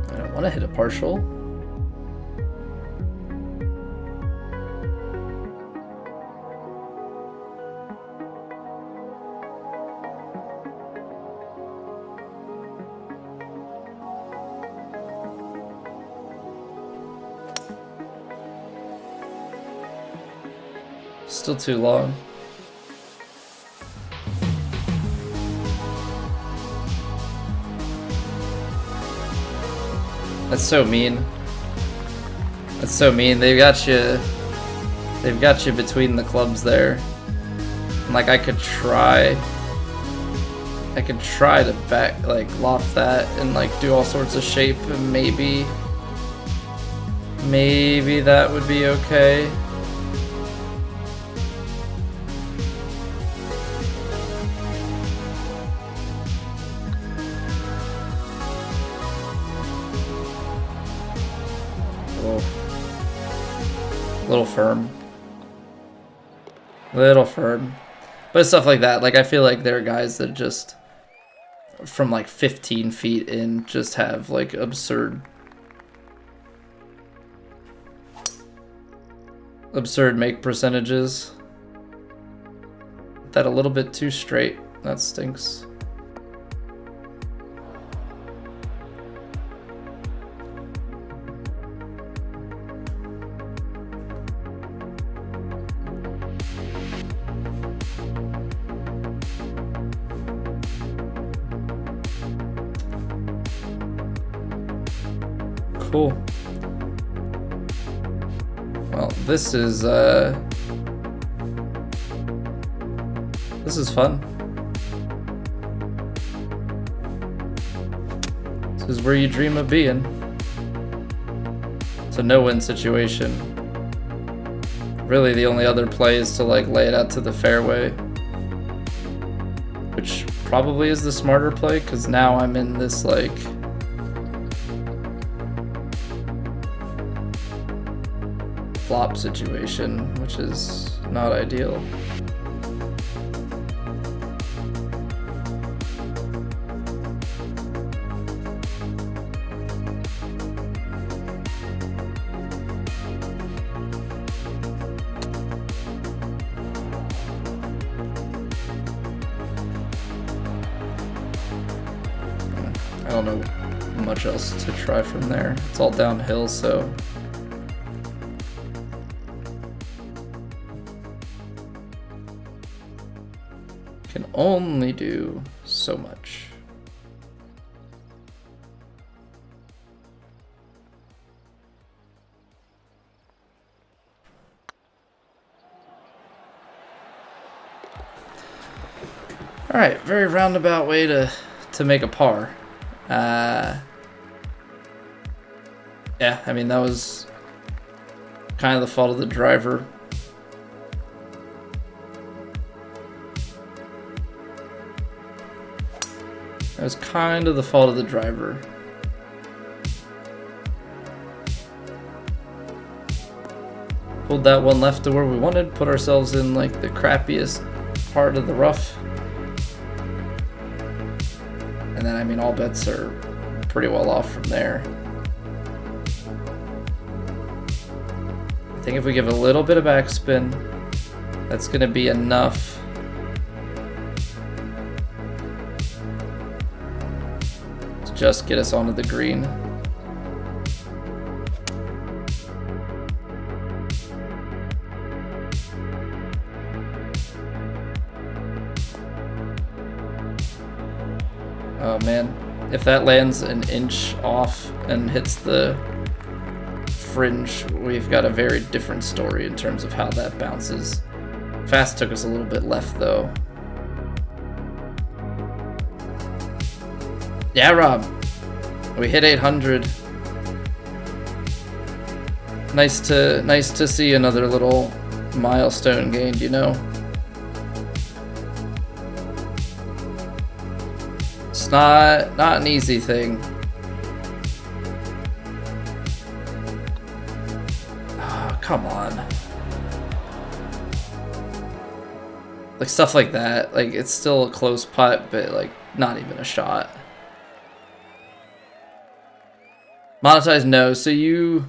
I don't want to hit a partial. Still too long. That's so mean. That's so mean. They've got you between the clubs there. And like I could try to back, like, loft that and like do all sorts of shape, and maybe that would be okay. Little firm, but stuff like that, like I feel like there are guys that just from like 15 feet in just have like absurd make percentages. That a little bit too straight, that stinks. Cool. Well, this is fun. This is where you dream of being. It's a no-win situation. Really, the only other play is to like lay it out to the fairway, which probably is the smarter play, because now I'm in this like flop situation, which is not ideal. I don't know much else to try from there. It's all downhill, so can only do so much. All right, very roundabout way to make a par. Yeah, I mean, that was kind of the fault of the driver. That was kind of the fault of the driver. Pulled that one left to where we wanted, put ourselves in like the crappiest part of the rough. And then, I mean, all bets are pretty well off from there. I think if we give a little bit of backspin, that's going to be enough to just get us onto the green. Oh man, if that lands an inch off and hits the fringe, we've got a very different story in terms of how that bounces. Fast took us a little bit left though. Yeah, Rob, we hit 800. Nice to see another little milestone gained, you know. It's not an easy thing. Oh, come on. Like stuff like that, like it's still a close putt, but like not even a shot. Monetize, no. So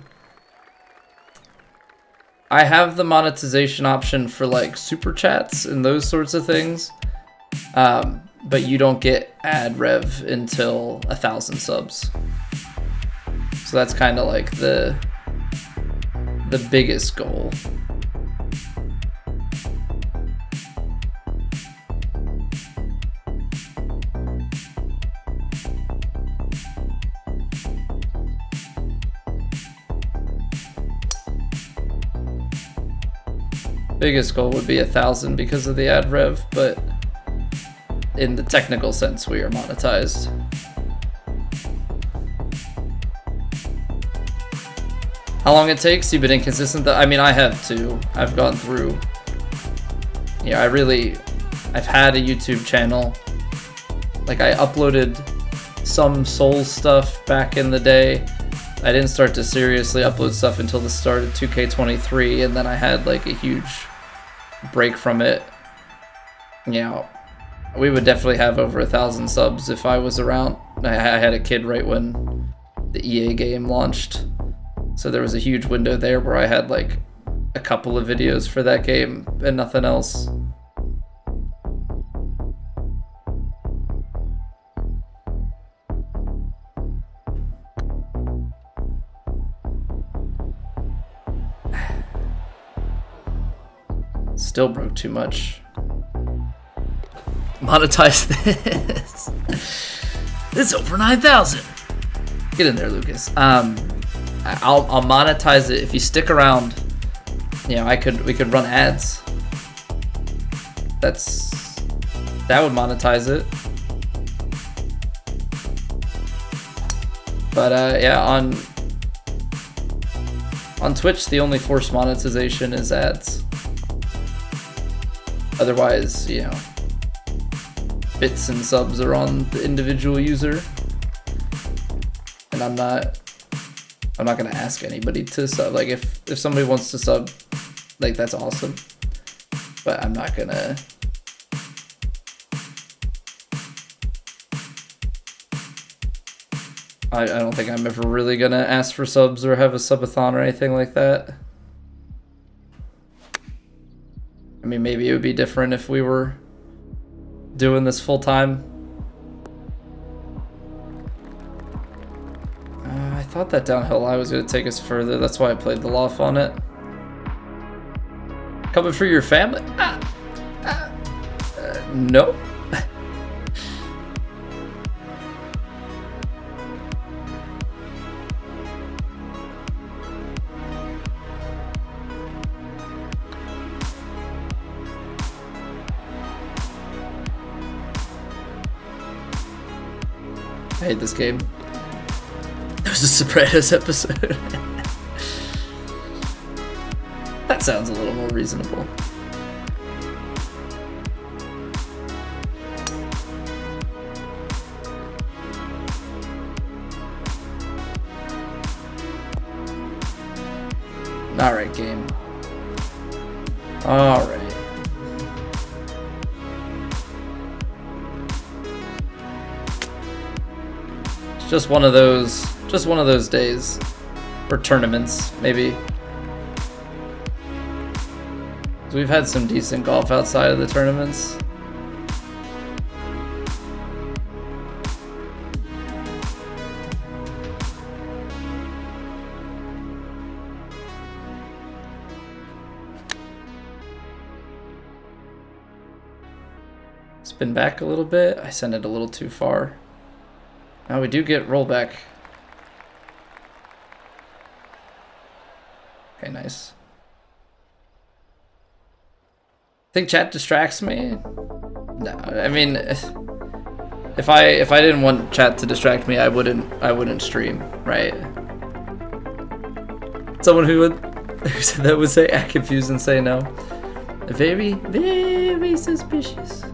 I have the monetization option for like super chats and those sorts of things, but you don't get ad rev until 1,000 subs. So that's kind of like the biggest goal. Biggest goal would be 1,000 because of the ad rev, but in the technical sense, we are monetized. How long it takes? You've been inconsistent? I mean, I have too. I've gone through. Yeah, I've had a YouTube channel. Like, I uploaded some Souls stuff back in the day. I didn't start to seriously upload stuff until the start of 2K23, and then I had like a huge break from it. You know, we would definitely have over 1,000 subs if I was around. I had a kid right when the EA game launched, so there was a huge window there where I had like a couple of videos for that game and nothing else. Still broke too much. Monetize this. It's over 9,000. Get in there, Lucas. I'll monetize it if you stick around. You know, we could run ads. That would monetize it. But yeah, on Twitch, the only forced monetization is ads. Otherwise, you know, bits and subs are on the individual user, and I'm not gonna ask anybody to sub. Like if somebody wants to sub, like that's awesome, but I'm not gonna. I don't think I'm ever really gonna ask for subs or have a subathon or anything like that. I mean, maybe it would be different if we were doing this full time. I thought that downhill lie was going to take us further. That's why I played the loft on it. Coming for your family? No. I hate this game. It was a Sopranos episode. That sounds a little more reasonable. Alright, game. Alright. Just one of those days, or tournaments, maybe. So we've had some decent golf outside of the tournaments. Spin back a little bit. I sent it a little too far. Now we do get rollback. Okay, nice. Think chat distracts me? No, I mean, if I didn't want chat to distract me, I wouldn't stream, right? Someone who said that would say act confused and say no. Very, very suspicious.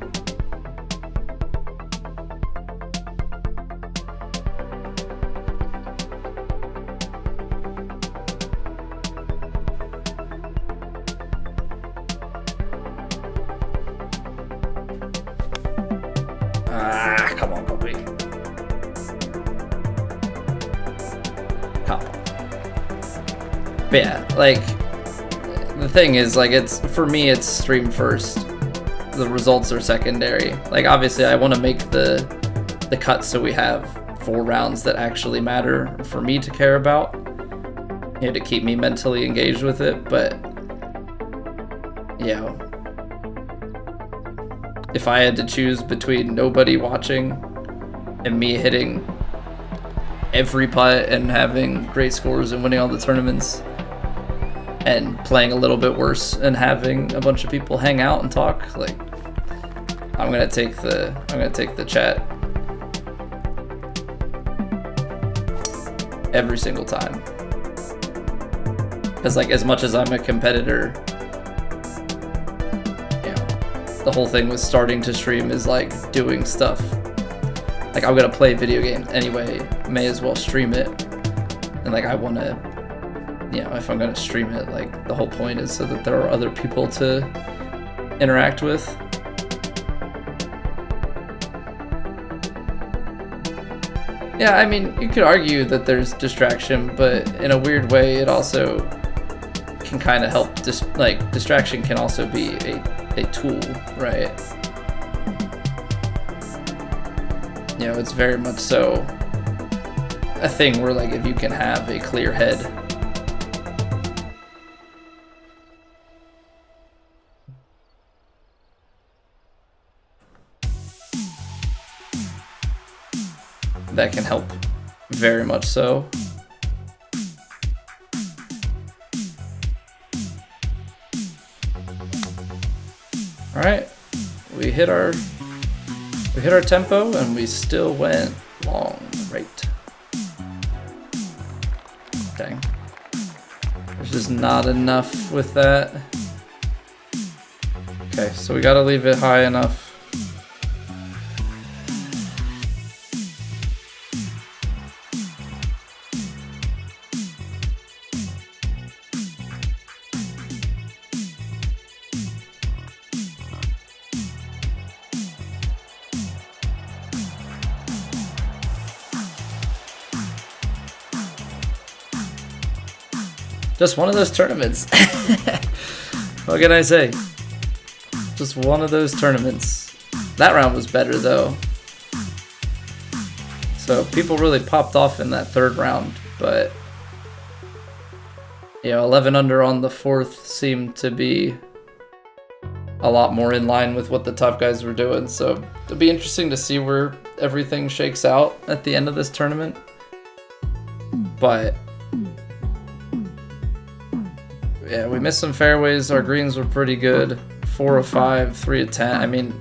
Come on, puppy. Come on. But yeah, like, the thing is, like, for me, it's stream first. The results are secondary. Like, obviously, I want to make the cut so we have 4 rounds that actually matter for me to care about, you know, to keep me mentally engaged with it. But, you know, if I had to choose between nobody watching and me hitting every putt and having great scores and winning all the tournaments, and playing a little bit worse and having a bunch of people hang out and talk, like, I'm gonna take the chat every single time. Because, like, as much as I'm a competitor, the whole thing with starting to stream is like doing stuff. Like, I'm gonna play video games anyway, may as well stream it. And like, I wanna, you know, if I'm gonna stream it, like, the whole point is so that there are other people to interact with. Yeah, I mean, you could argue that there's distraction, but in a weird way, it also can kind of help. Distraction can also be a tool, right? You know, it's very much so a thing where, like, if you can have a clear head, that can help very much so. All right, we hit our tempo and we still went long, right? Okay, there's just not enough with that. Okay, so we gotta leave it high enough. Just one of those tournaments. What can I say? Just one of those tournaments. That round was better though. So people really popped off in that third round, but you know, 11 under on the fourth seemed to be a lot more in line with what the top guys were doing. So it'll be interesting to see where everything shakes out at the end of this tournament. But yeah, we missed some fairways. Our greens were pretty good. 4 of 5, 3 of 10. I mean,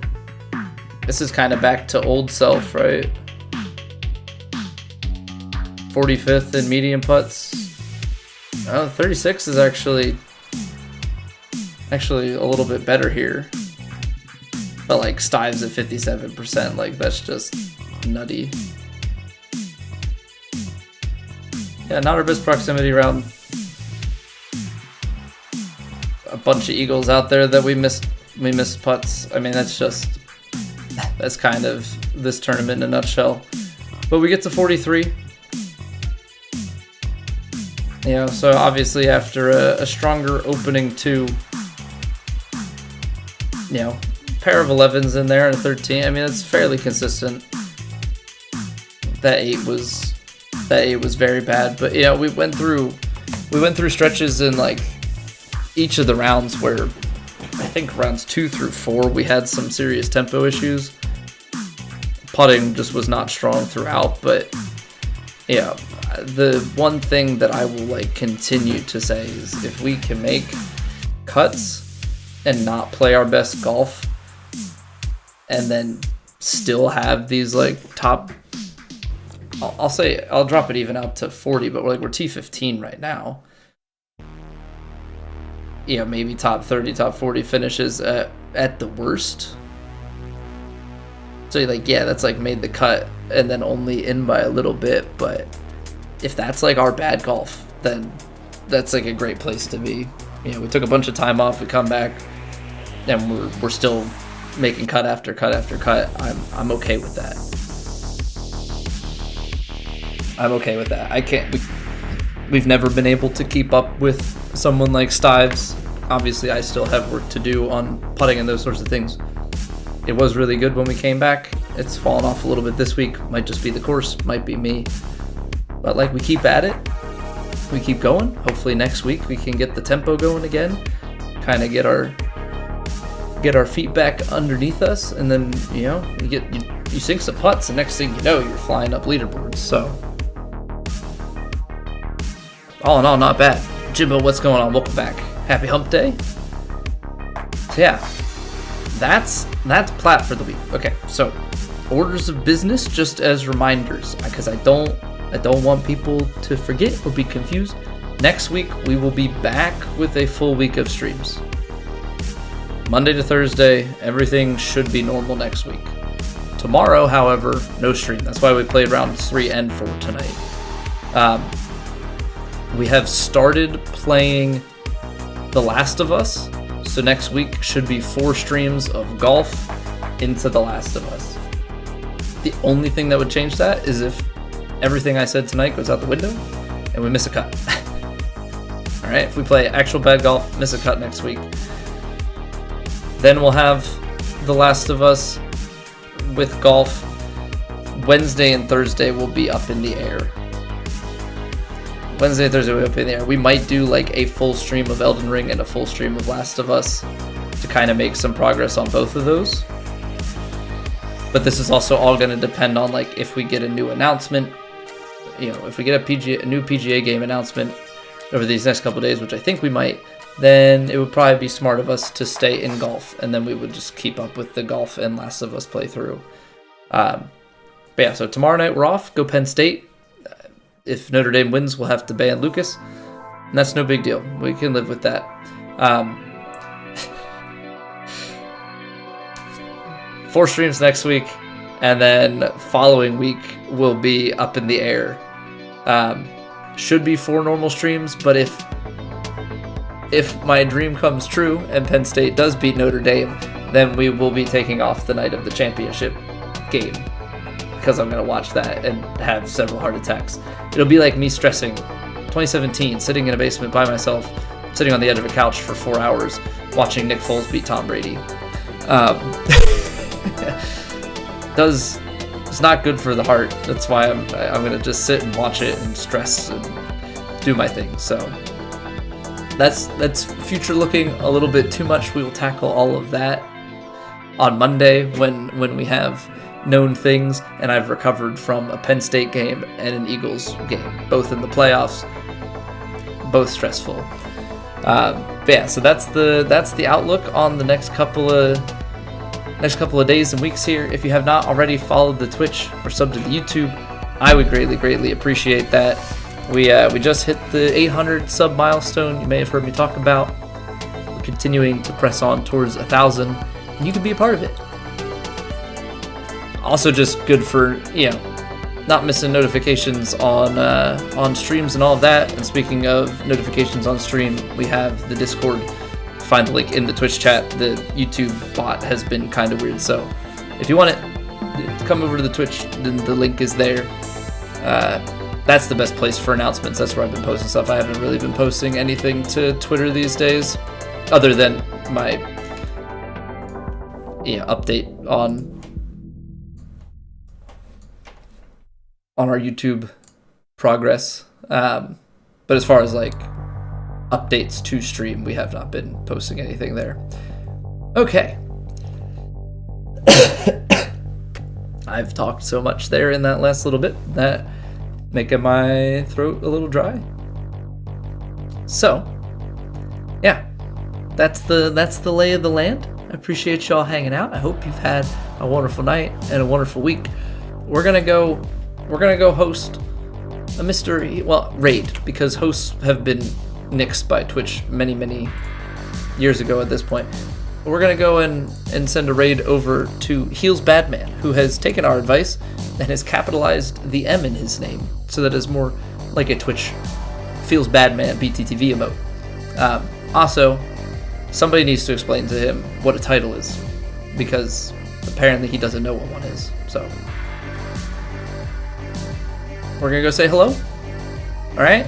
this is kind of back to old self, right? 45th in medium putts. Oh, 36 is actually a little bit better here. But like, Stives at 57%, like, that's just nutty. Yeah, not our best proximity round. A bunch of eagles out there that we missed putts. I mean, that's kind of this tournament in a nutshell. But we get to 43. You know, so obviously after a stronger opening 2, you know, pair of 11s in there and a 13. I mean, it's fairly consistent. That 8 was very bad, but you know, we went through stretches in like each of the rounds where I think rounds 2 through 4 we had some serious tempo issues, putting just was not strong throughout. But yeah, the one thing that I will like continue to say is if we can make cuts and not play our best golf, and then still have these like top, I'll say I'll drop it even out to 40, but we're T15 right now. Yeah, maybe top 30, top 40 finishes at the worst. So like, yeah, that's like made the cut and then only in by a little bit. But if that's like our bad golf, then that's like a great place to be. You know, we took a bunch of time off, we come back, and we're still making cut after cut after cut. I'm okay with that. I'm okay with that. I can't. We've never been able to keep up with someone like Stives. Obviously, I still have work to do on putting and those sorts of things. It was really good when we came back. It's fallen off a little bit this week. Might just be the course, might be me. But like, we keep at it. We keep going. Hopefully next week we can get the tempo going again. Kind of get our feet back underneath us, and then you sink some putts, and next thing you know, you're flying up leaderboards. So all in all, not bad. Jimbo, what's going on? Welcome back. Happy hump day. So yeah, that's Plat for the week. Okay, so orders of business, just as reminders, because I don't want people to forget or be confused. Next week we will be back with a full week of streams. Monday to Thursday, everything should be normal next week. Tomorrow, however, no stream. That's why we played rounds 3 and 4 tonight. We have started playing The Last of Us, so next week should be 4 streams of golf into The Last of Us. The only thing that would change that is if everything I said tonight goes out the window and we miss a cut. Alright, if we play actual bad golf, miss a cut next week, then we'll have The Last of Us with golf. Wednesday and Thursday will be up in the air. Wednesday and Thursday will be up in the air. We might do like a full stream of Elden Ring and a full stream of Last of Us to kind of make some progress on both of those. But this is also all going to depend on like if we get a new announcement. You know, if we get a new PGA game announcement over these next couple of days, which I think we might, then it would probably be smart of us to stay in golf, and then we would just keep up with the golf and Last of Us playthrough. But yeah, so tomorrow night we're off. Go Penn State. If Notre Dame wins, we'll have to ban Lucas, and that's no big deal. We can live with that. 4 streams next week, and then following week will be up in the air. Should be 4 normal streams, but if my dream comes true and Penn State does beat Notre Dame, then we will be taking off the night of the championship game, because I'm going to watch that and have several heart attacks. It'll be like me stressing 2017, sitting in a basement by myself, sitting on the edge of a couch for 4 hours, watching Nick Foles beat Tom Brady. It's not good for the heart. That's why I'm going to just sit and watch it and stress and do my thing. So that's future looking a little bit too much. We will tackle all of that on Monday when we have known things, and I've recovered from a Penn State game and an Eagles game, both in the playoffs, both stressful. But yeah, so that's the outlook on the next couple of days and weeks here. If you have not already followed the Twitch or subbed to the YouTube, I would greatly appreciate that. We just hit the 800 sub milestone. You may have heard me talk about. We're continuing to press on towards 1,000, and you can be a part of it. Also, just good for not missing notifications on streams and all of that. And speaking of notifications on stream, we have the Discord. Find the link in the Twitch chat. The YouTube bot has been kind of weird, so if you want it, come over to the Twitch. Then the link is there. That's the best place for announcements. That's where I've been posting stuff. I haven't really been posting anything to Twitter these days, other than my update on our YouTube progress. But as far as like updates to stream, we have not been posting anything there. Okay. I've talked so much there in that last little bit that making my throat a little dry. So, yeah, that's the lay of the land. I appreciate y'all hanging out. I hope you've had a wonderful night and a wonderful week. We're gonna go host a mystery, raid, because hosts have been nixed by Twitch many years ago at this point. We're gonna go and send a raid over to Heels Badman, who has taken our advice and has capitalized the M in his name so that it's more like a Twitch Feels Badman BTTV emote. Also, somebody needs to explain to him what a title is, because apparently he doesn't know what one is. So we're gonna go say hello. All right.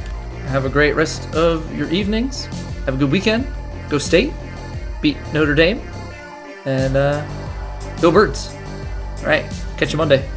Have a great rest of your evenings. Have a good weekend. Go State. Beat Notre Dame. And go Birds. All right. Catch you Monday.